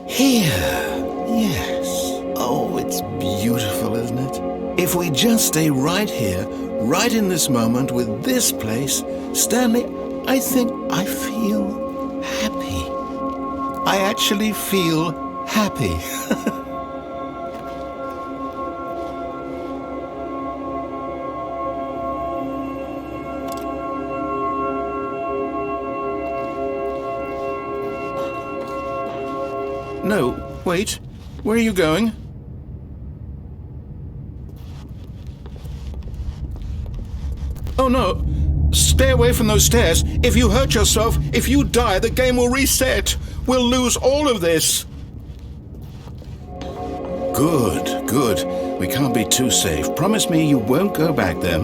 Here. Yes. Oh, it's beautiful, isn't it? If we just stay right here, right in this moment with this place, Stanley, I think I feel happy. I actually feel happy. No, wait. Where are you going? Oh no! Stay away from those stairs. If you hurt yourself, if you die, the game will reset. We'll lose all of this. Good, good. We can't be too safe. Promise me you won't go back there.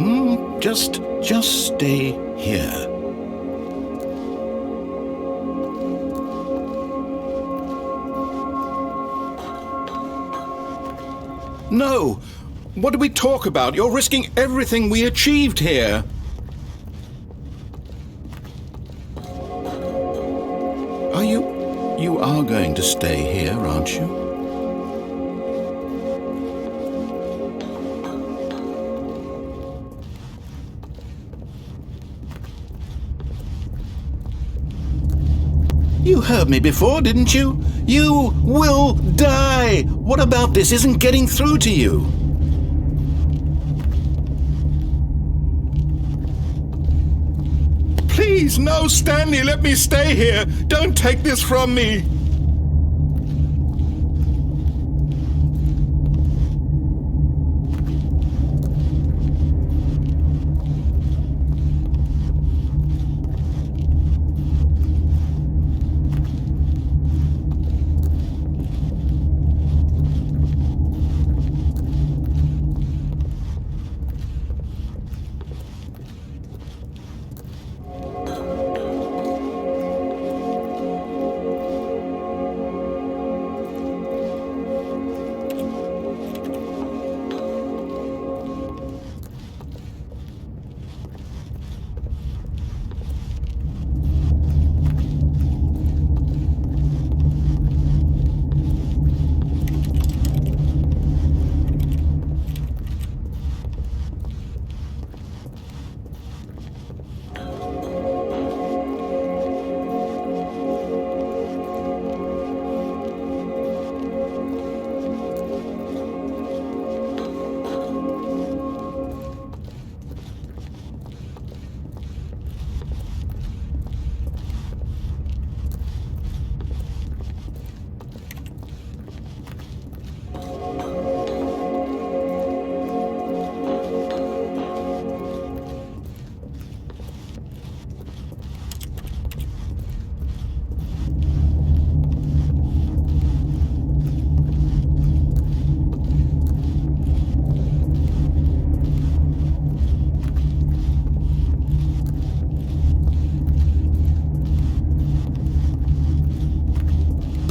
Just stay here. No! What do we talk about? You're risking everything we achieved here. You are going to stay here, aren't you? You heard me before, didn't you? You will die! What about this isn't getting through to you? Please, no, Stanley, let me stay here. Don't take this from me.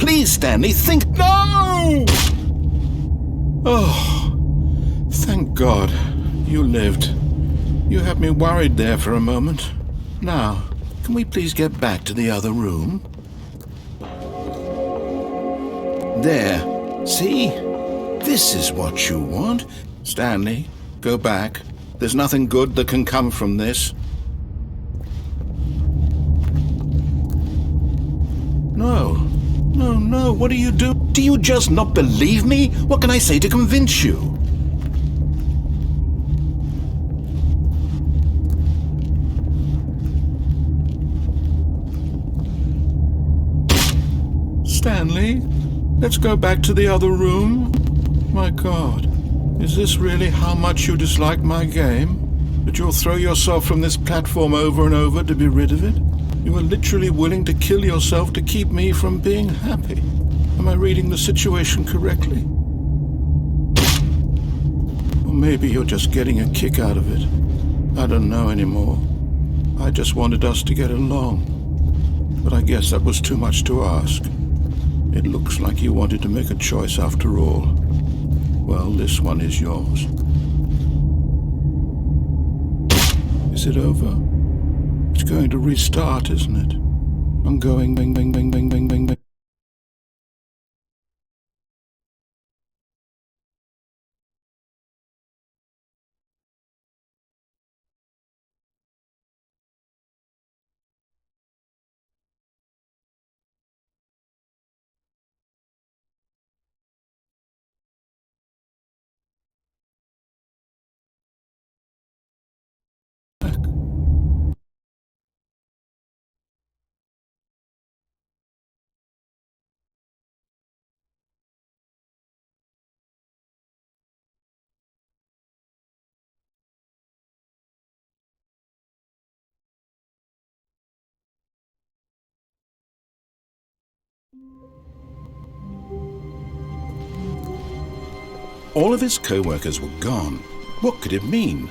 Please, Stanley, think... No! Oh, thank God. You lived. You had me worried there for a moment. Now, can we please get back to the other room? There. See? This is what you want. Stanley, go back. There's nothing good that can come from this. No. No, what do you do? Do you just not believe me? What can I say to convince you? Stanley, let's go back to the other room. My God, is this really how much you dislike my game? That you'll throw yourself from this platform over and over to be rid of it? You are literally willing to kill yourself to keep me from being happy. Am I reading the situation correctly? Or maybe you're just getting a kick out of it. I don't know anymore. I just wanted us to get along. But I guess that was too much to ask. It looks like you wanted to make a choice after all. Well, this one is yours. Is it over? It's going to restart, isn't it? I'm going bing, bing, bing, bing, bing, bing, bing. All of his co-workers were gone. What could it mean?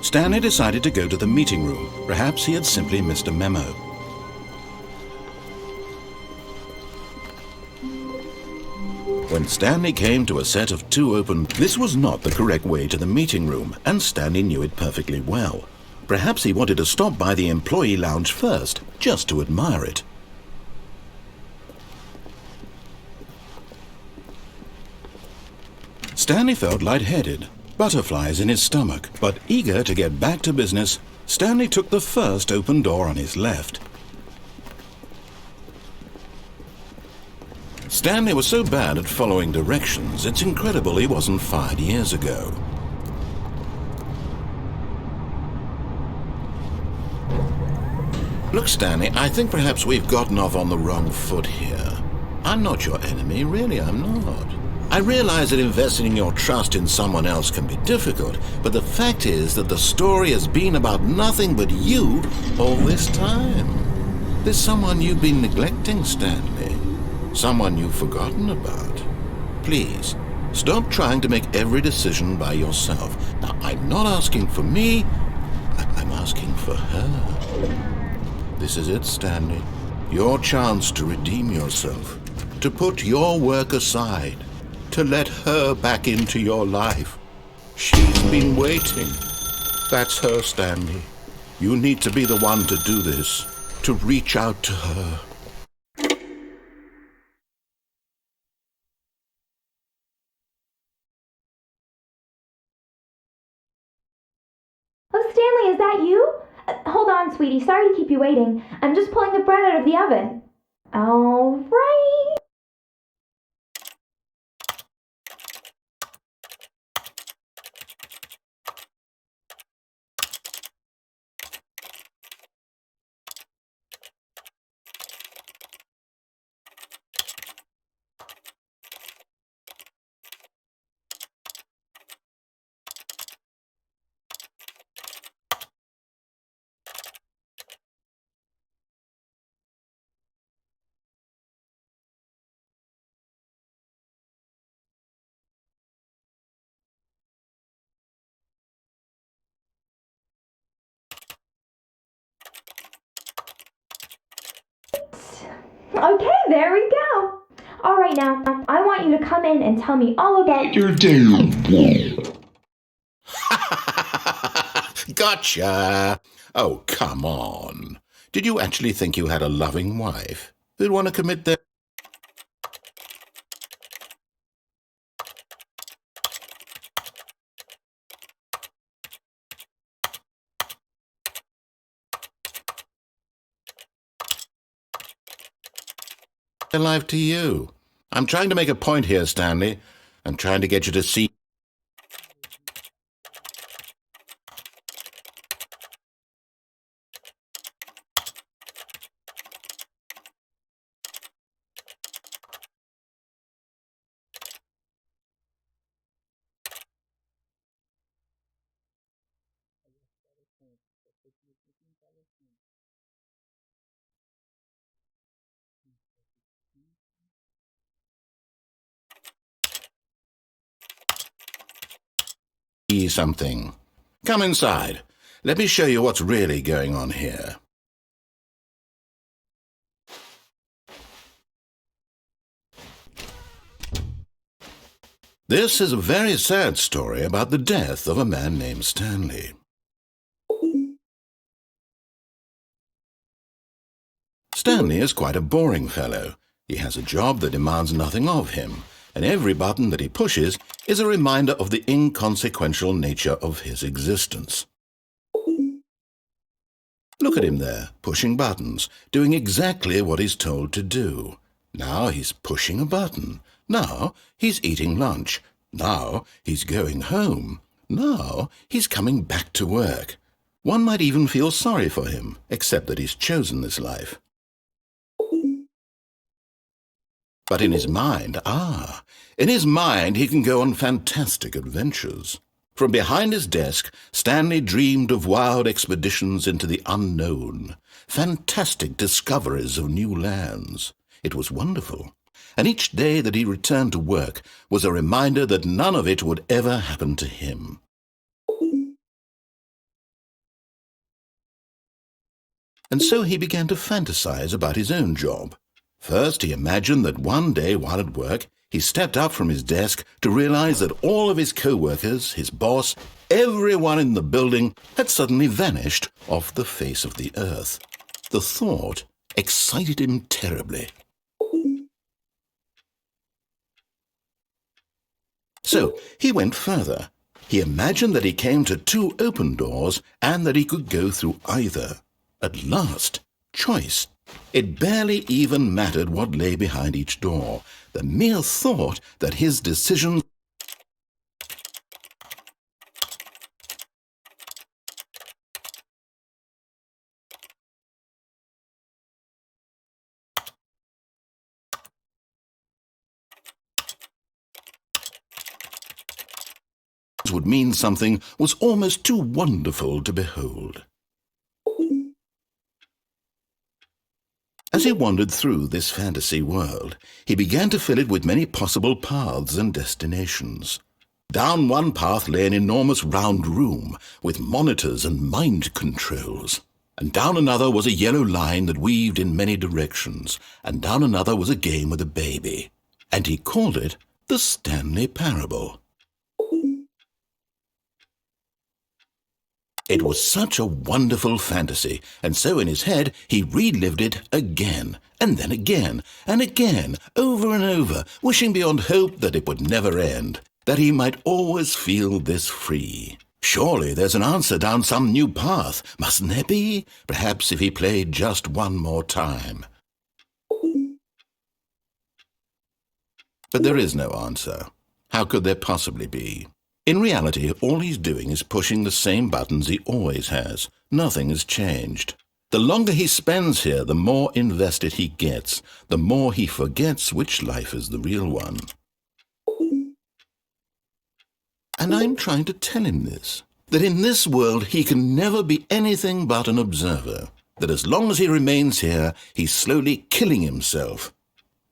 Stanley decided to go to the meeting room. Perhaps he had simply missed a memo. When Stanley came to a set of 2 open... This was not the correct way to the meeting room, and Stanley knew it perfectly well. Perhaps he wanted to stop by the employee lounge first, just to admire it. Stanley felt lightheaded, butterflies in his stomach, but eager to get back to business, Stanley took the first open door on his left. Stanley was so bad at following directions, it's incredible he wasn't fired years ago. Look, Stanley, I think perhaps we've gotten off on the wrong foot here. I'm not your enemy, really, I'm not. I realize that investing your trust in someone else can be difficult, but the fact is that the story has been about nothing but you all this time. There's someone you've been neglecting, Stanley. Someone you've forgotten about. Please, stop trying to make every decision by yourself. Now, I'm not asking for me, I'm asking for her. This is it, Stanley. Your chance to redeem yourself, to put your work aside, to let her back into your life. She's been waiting. That's her, Stanley. You need to be the one to do this, to reach out to her. Oh, Stanley, is that you? Hold on, sweetie. Sorry to keep you waiting. I'm just pulling the bread out of the oven. All right. Okay, there we go. right now, I want you to come in and tell me all about Your day. Gotcha! Oh, come on. Did you actually think you had a loving wife who'd want to commit their life to you? I'm trying to make a point here, Stanley. I'm trying to get you to see something. Come inside. Let me show you what's really going on here. This is a very sad story about the death of a man named Stanley. Stanley is quite a boring fellow. He has a job that demands nothing of him, and every button that he pushes is a reminder of the inconsequential nature of his existence. Look at him there, pushing buttons, doing exactly what he's told to do. Now he's pushing a button. Now he's eating lunch. Now he's going home. Now he's coming back to work. One might even feel sorry for him, except that he's chosen this life. But in his mind, he can go on fantastic adventures. From behind his desk, Stanley dreamed of wild expeditions into the unknown, fantastic discoveries of new lands. It was wonderful, and each day that he returned to work was a reminder that none of it would ever happen to him. And so he began to fantasize about his own job. First, he imagined that one day while at work, he stepped up from his desk to realize that all of his co-workers, his boss, everyone in the building had suddenly vanished off the face of the earth. The thought excited him terribly. So he went further. He imagined that he came to 2 open doors and that he could go through either. At last, choice. It barely even mattered what lay behind each door. The mere thought that his decisions would mean something was almost too wonderful to behold. As he wandered through this fantasy world, he began to fill it with many possible paths and destinations. Down one path lay an enormous round room with monitors and mind controls. And down another was a yellow line that weaved in many directions. And down another was a game with a baby. And he called it the Stanley Parable. It was such a wonderful fantasy, and so in his head he relived it again, and then again, and again, over and over, wishing beyond hope that it would never end, that he might always feel this free. Surely there's an answer down some new path, mustn't there be? Perhaps if he played just one more time. But there is no answer. How could there possibly be? In reality, all he's doing is pushing the same buttons he always has. Nothing has changed. The longer he spends here, the more invested he gets, the more he forgets which life is the real one. And I'm trying to tell him this, that in this world he can never be anything but an observer, that as long as he remains here, he's slowly killing himself.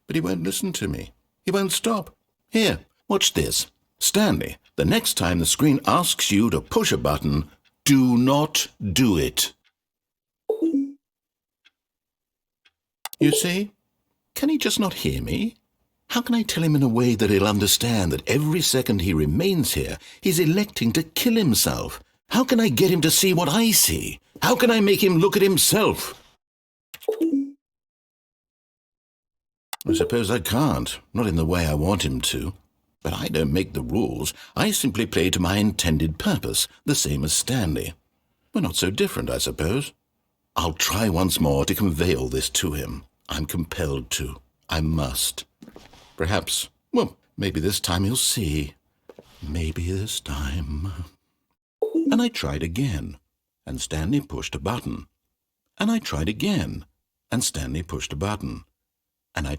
But he won't listen to me. He won't stop. Here, watch this. Stanley, the next time the screen asks you to push a button, do not do it. You see? Can he just not hear me? How can I tell him in a way that he'll understand that every second he remains here, he's electing to kill himself? How can I get him to see what I see? How can I make him look at himself? I suppose I can't, not in the way I want him to. But I don't make the rules. I simply play to my intended purpose, the same as Stanley. We're not so different, I suppose. I'll try once more to convey all this to him. I'm compelled to. I must. Perhaps, well, maybe this time he'll see. Maybe this time. And I tried again, and Stanley pushed a button. And I tried again, and Stanley pushed a button. And I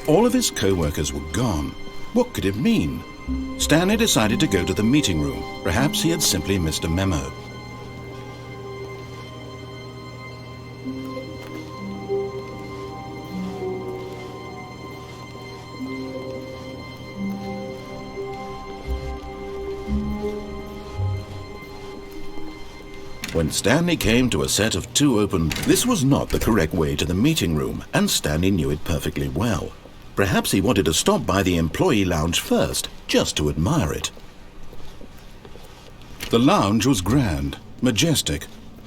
All of his co-workers were gone. What could it mean? Stanley decided to go to the meeting room. Perhaps he had simply missed a memo. When Stanley came to a set of 2 open, this was not the correct way to the meeting room, and Stanley knew it perfectly well. Perhaps he wanted to stop by the employee lounge first, just to admire it. The lounge was grand, majestic,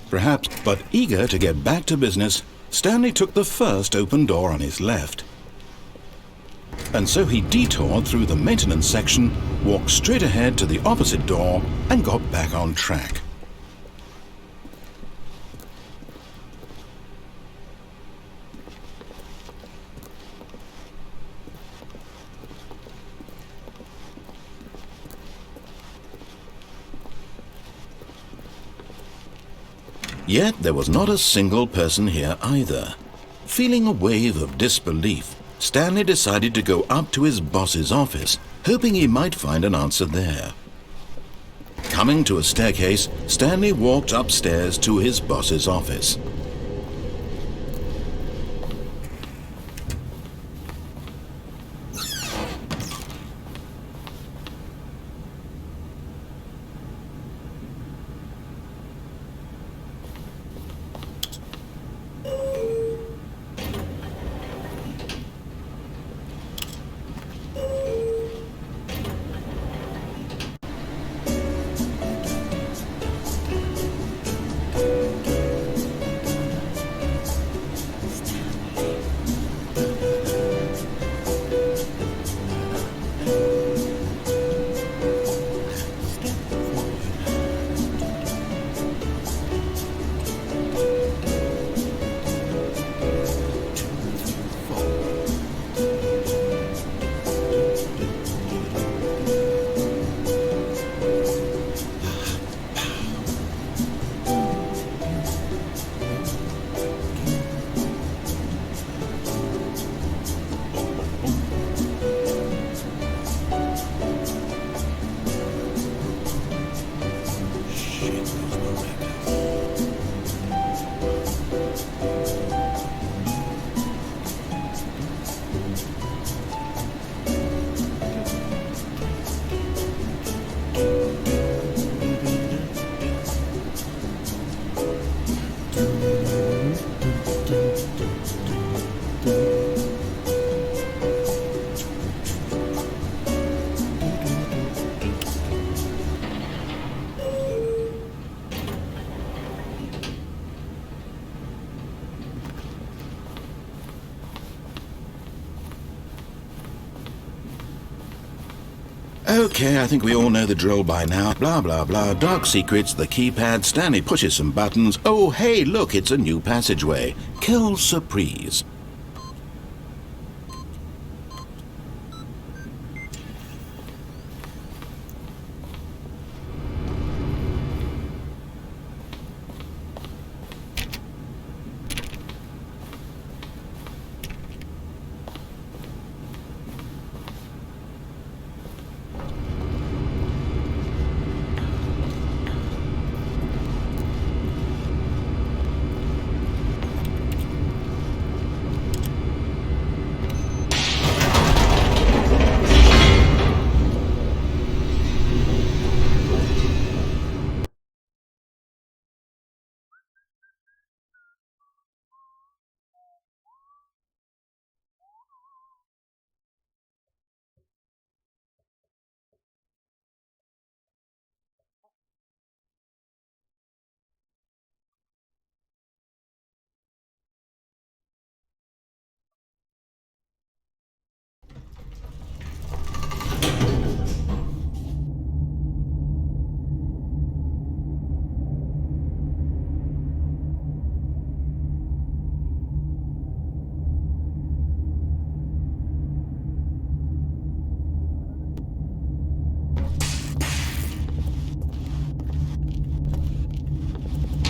perhaps, but eager to get back to business, Stanley took the first open door on his left. And so he detoured through the maintenance section, walked straight ahead to the opposite door, and got back on track. Yet there was not a single person here either. Feeling a wave of disbelief, Stanley decided to go up to his boss's office, hoping he might find an answer there. Coming to a staircase, Stanley walked upstairs to his boss's office. Okay, I think we all know the drill by now. Blah, blah, blah. Dark secrets, the keypad, Stanley pushes some buttons. Oh, hey, look, it's a new passageway. Quelle surprise.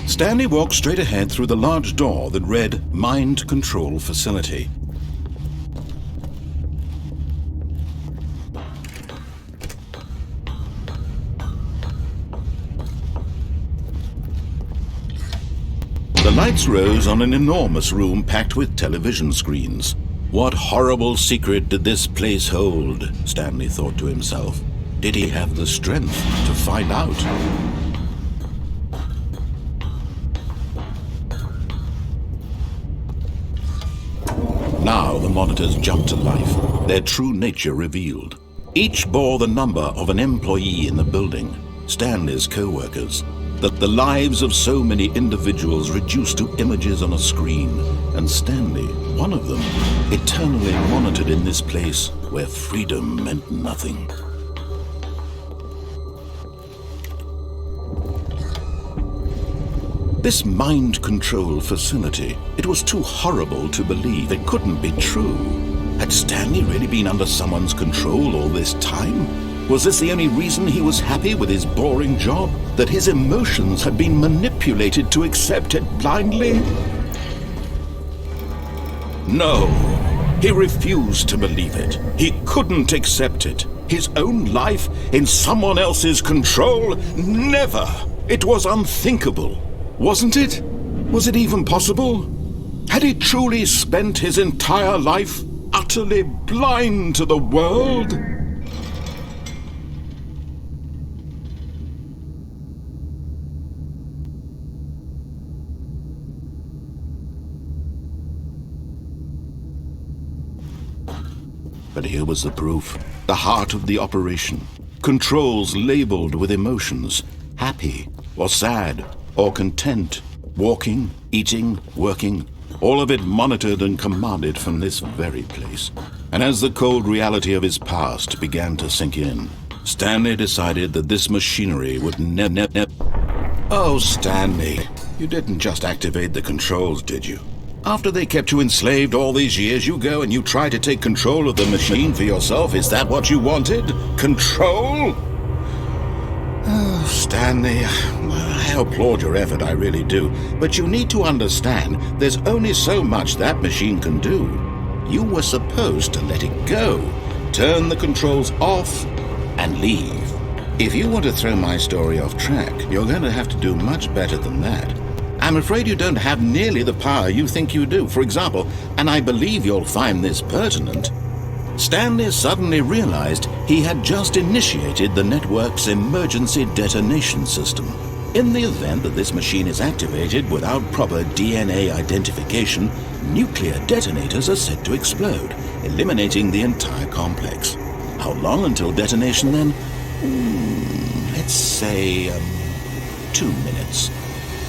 Stanley walked straight ahead through the large door that read Mind Control Facility. The lights rose on an enormous room packed with television screens. What horrible secret did this place hold? Stanley thought to himself. Did he have the strength to find out? Now the monitors jumped to life, their true nature revealed. Each bore the number of an employee in the building, Stanley's co-workers. That the lives of so many individuals reduced to images on a screen, and Stanley, one of them, eternally monitored in this place where freedom meant nothing. This mind control facility, it was too horrible to believe. It couldn't be true. Had Stanley really been under someone's control all this time? Was this the only reason he was happy with his boring job? That his emotions had been manipulated to accept it blindly? No, he refused to believe it. He couldn't accept it. His own life in someone else's control? Never! It was unthinkable. Wasn't it? Was it even possible? Had he truly spent his entire life utterly blind to the world? But here was the proof, the heart of the operation. Controls labeled with emotions, happy or sad or content, walking, eating, working, all of it monitored and commanded from this very place. And as the cold reality of his past began to sink in, Stanley decided that this machinery would never... Oh, Stanley, you didn't just activate the controls, did you? After they kept you enslaved all these years, you go and you try to take control of the machine for yourself. Is that what you wanted? Control? Oh, Stanley, I applaud your effort, I really do. But you need to understand, there's only so much that machine can do. You were supposed to let it go, turn the controls off, and leave. If you want to throw my story off track, you're going to have to do much better than that. I'm afraid you don't have nearly the power you think you do. For example, and I believe you'll find this pertinent, Stanley suddenly realized he had just initiated the network's emergency detonation system. In the event that this machine is activated without proper DNA identification, nuclear detonators are set to explode, eliminating the entire complex. How long until detonation then? Let's say 2 minutes.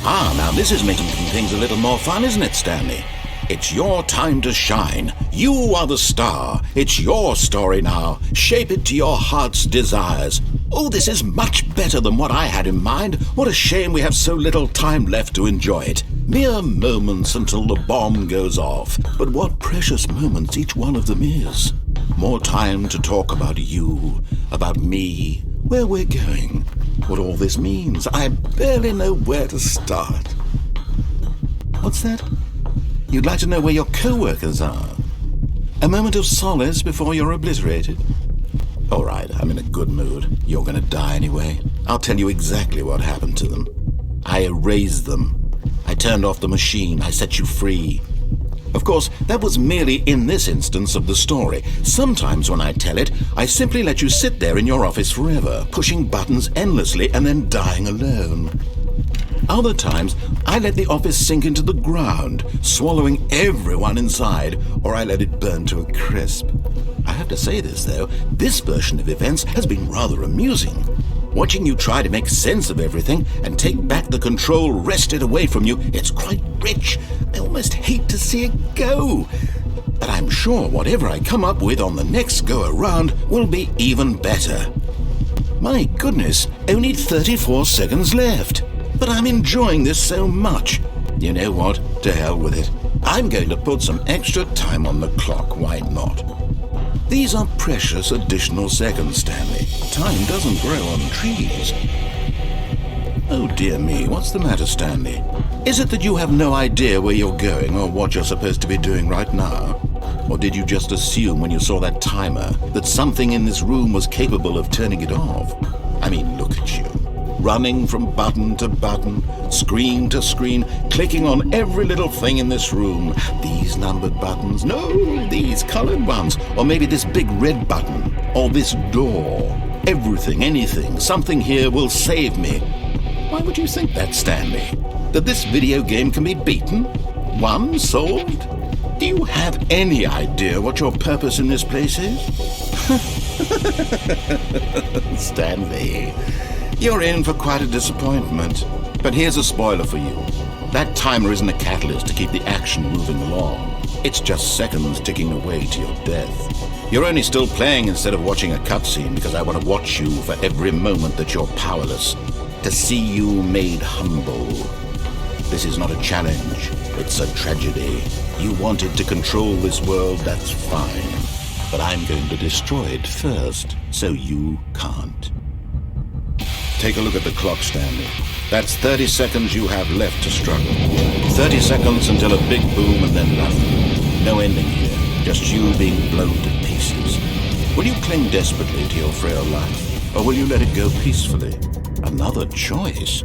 Ah, now this is making things a little more fun, isn't it, Stanley? It's your time to shine. You are the star. It's your story now. Shape it to your heart's desires. Oh, this is much better than what I had in mind. What a shame we have so little time left to enjoy it. Mere moments until the bomb goes off. But what precious moments each one of them is. More time to talk about you, about me, where we're going, what all this means. I barely know where to start. What's that? You'd like to know where your co-workers are? A moment of solace before you're obliterated? All right, I'm in a good mood. You're going to die anyway. I'll tell you exactly what happened to them. I erased them. I turned off the machine. I set you free. Of course, that was merely in this instance of the story. Sometimes when I tell it, I simply let you sit there in your office forever, pushing buttons endlessly and then dying alone. Other times, I let the office sink into the ground, swallowing everyone inside, or I let it burn to a crisp. I have to say this, though, this version of events has been rather amusing. Watching you try to make sense of everything and take back the control wrested away from you, it's quite rich. I almost hate to see it go. But I'm sure whatever I come up with on the next go-around will be even better. My goodness, only 34 seconds left. But I'm enjoying this so much. You know what? To hell with it. I'm going to put some extra time on the clock. Why not? These are precious additional seconds, Stanley. Time doesn't grow on trees. Oh dear me, what's the matter, Stanley? Is it that you have no idea where you're going or what you're supposed to be doing right now? Or did you just assume when you saw that timer that something in this room was capable of turning it off? I mean, look at you. Running from button to button, screen to screen, clicking on every little thing in this room. These numbered buttons, no, these colored ones, or maybe this big red button, or this door. Everything, anything, something here will save me. Why would you think that, Stanley? That this video game can be beaten? Won? Solved? Do you have any idea what your purpose in this place is? Stanley, you're in for quite a disappointment. But here's a spoiler for you. That timer isn't a catalyst to keep the action moving along. It's just seconds ticking away to your death. You're only still playing instead of watching a cutscene because I want to watch you for every moment that you're powerless. To see you made humble. This is not a challenge, it's a tragedy. You wanted to control this world, that's fine. But I'm going to destroy it first, so you can't. Take a look at the clock, Stanley. That's 30 seconds you have left to struggle. 30 seconds until a big boom and then nothing. No ending here, just you being blown to pieces. Will you cling desperately to your frail life, or will you let it go peacefully? Another choice?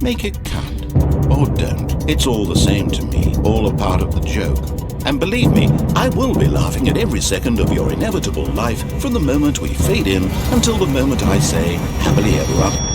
Make it count. Or don't. It's all the same to me, all a part of the joke. And believe me, I will be laughing at every second of your inevitable life from the moment we fade in until the moment I say, happily ever after.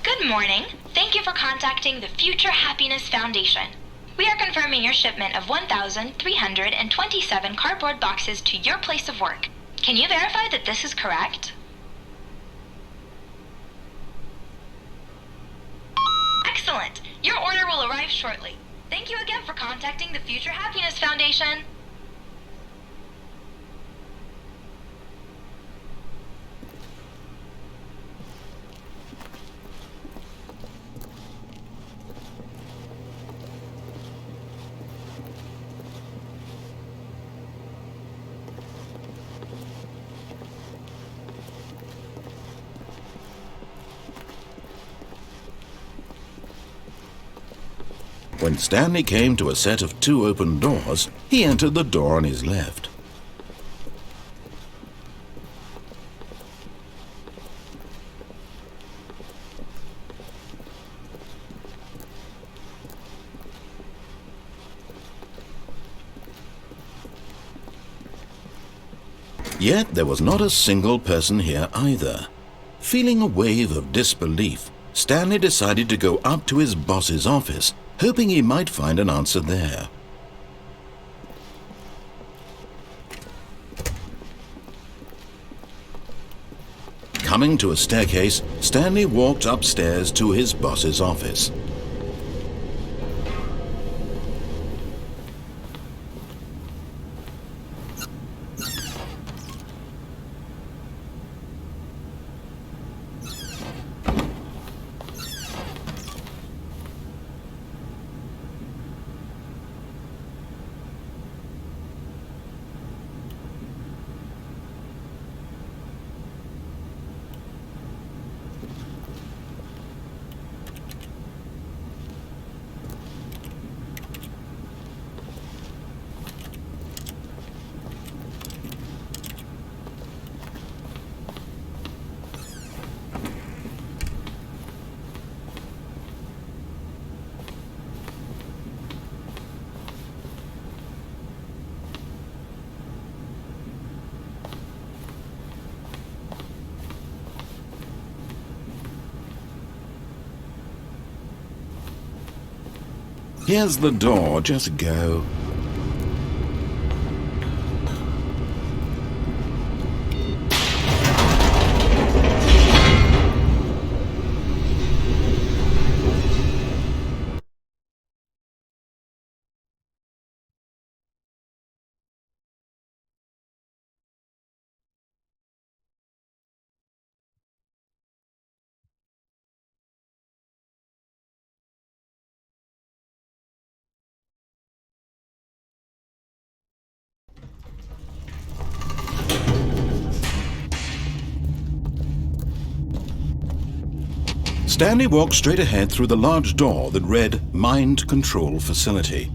Good morning. Thank you for contacting the Future Happiness Foundation. We are confirming your shipment of 1,327 cardboard boxes to your place of work. Can you verify that this is correct? Excellent. Your order will arrive shortly. Thank you again for contacting the Future Happiness Foundation. When Stanley came to a set of 2 open doors, he entered the door on his left. Yet there was not a single person here either. Feeling a wave of disbelief, Stanley decided to go up to his boss's office, hoping he might find an answer there. Coming to a staircase, Stanley walked upstairs to his boss's office. Here's the door, just go. Stanley walked straight ahead through the large door that read Mind Control Facility.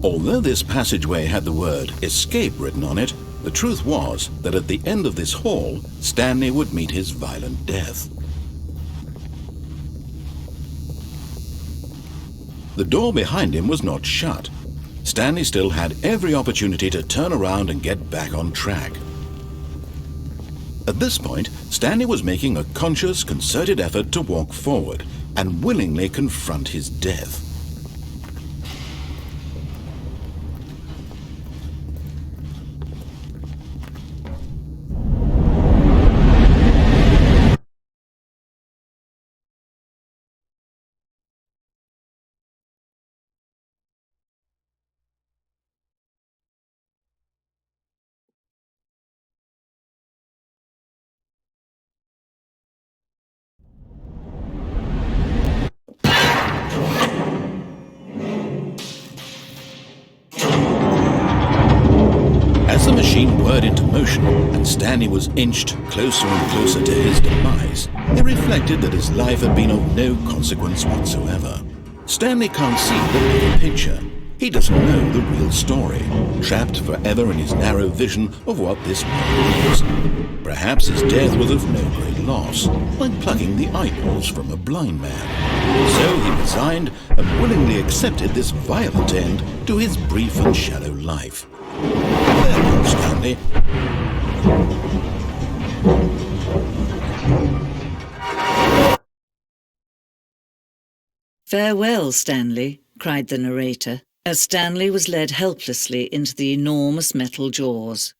Although this passageway had the word Escape written on it, the truth was that at the end of this hall, Stanley would meet his violent death. The door behind him was not shut. Stanley still had every opportunity to turn around and get back on track. At this point, Stanley was making a conscious, concerted effort to walk forward and willingly confront his death. As the machine whirred into motion and Stanley was inched closer and closer to his demise, he reflected that his life had been of no consequence whatsoever. Stanley can't see the bigger picture. He doesn't know the real story, trapped forever in his narrow vision of what this world is. Perhaps his death was of no great loss, like plucking the eyeballs from a blind man. So he resigned and willingly accepted this violent end to his brief and shallow life. There goes Stanley. "Farewell, Stanley," cried the narrator, as Stanley was led helplessly into the enormous metal jaws.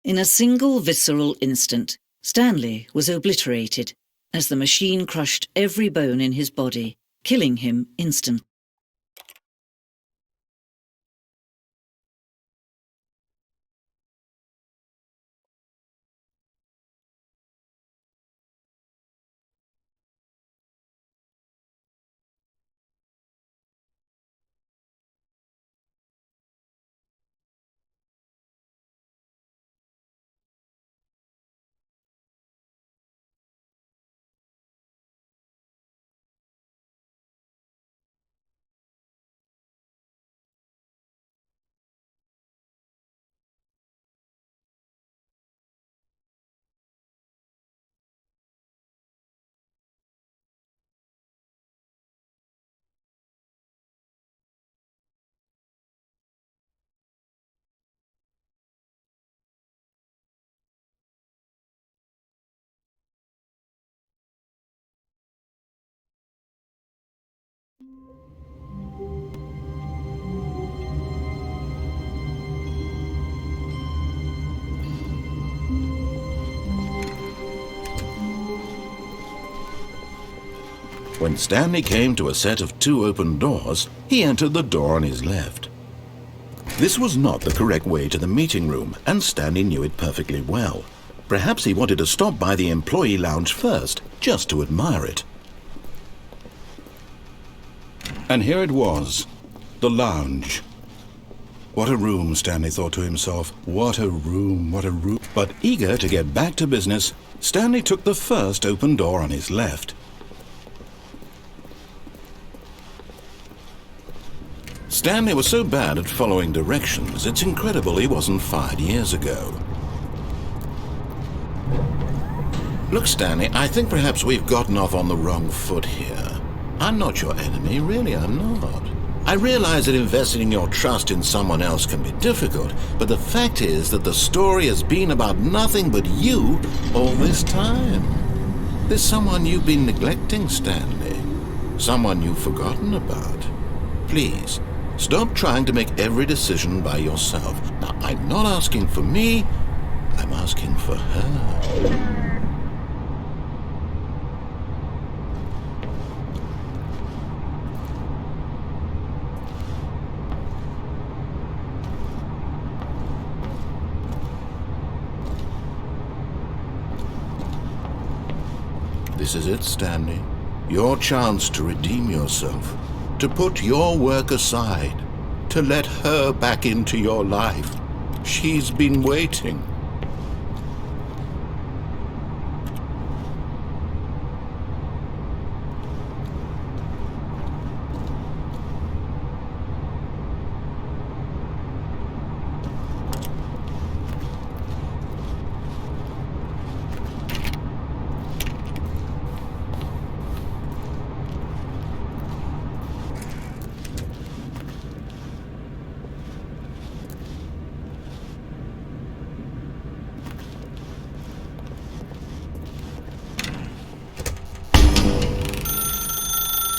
In a single visceral instant, Stanley was obliterated as the machine crushed every bone in his body, killing him instantly. When Stanley came to a set of 2 open doors, he entered the door on his left. This was not the correct way to the meeting room, and Stanley knew it perfectly well. Perhaps he wanted to stop by the employee lounge first, just to admire it. And here it was, the lounge. What a room, Stanley thought to himself. What a room, what a room. But eager to get back to business, Stanley took the first open door on his left. Stanley was so bad at following directions, it's incredible he wasn't fired years ago. Look, Stanley, I think perhaps we've gotten off on the wrong foot here. I'm not your enemy, really, I'm not. I realize that investing your trust in someone else can be difficult, but the fact is that the story has been about nothing but you all this time. There's someone you've been neglecting, Stanley. Someone you've forgotten about. Please, stop trying to make every decision by yourself. Now, I'm not asking for me, I'm asking for her. This is it, Stanley. Your chance to redeem yourself, to put your work aside, to let her back into your life. She's been waiting.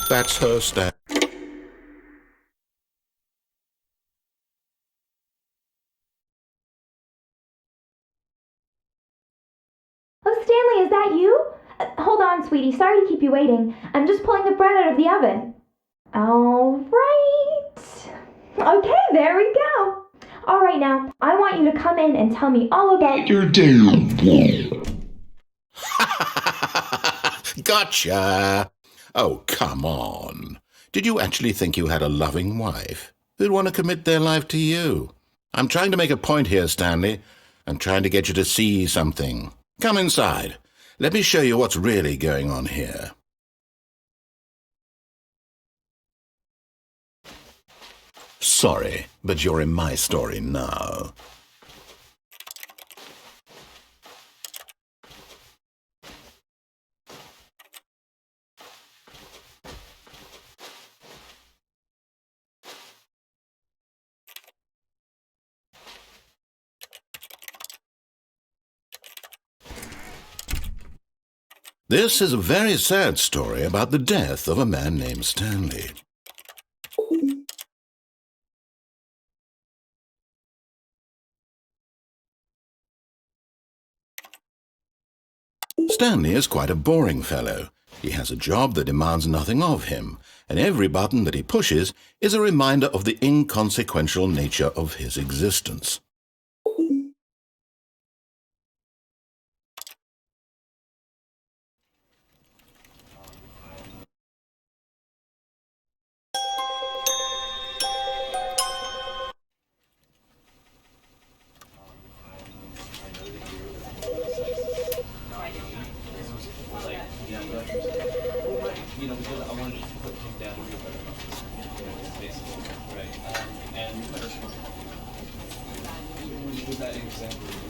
That's her, Stan. Oh, Stanley, is that you? Hold on, sweetie. Sorry to keep you waiting. I'm just pulling the bread out of the oven. All right. Okay, there we go. All right, now, I want you to come in and tell me all about your day. Gotcha! Oh, come on. Did you actually think you had a loving wife who'd want to commit their life to you? I'm trying to make a point here, Stanley. I'm trying to get you to see something. Come inside. Let me show you what's really going on here. Sorry, but you're in my story now. This is a very sad story about the death of a man named Stanley. Stanley is quite a boring fellow. He has a job that demands nothing of him, and every button that he pushes is a reminder of the inconsequential nature of his existence. You know, because I wanted to put him down here better. Basically, right. And with that example.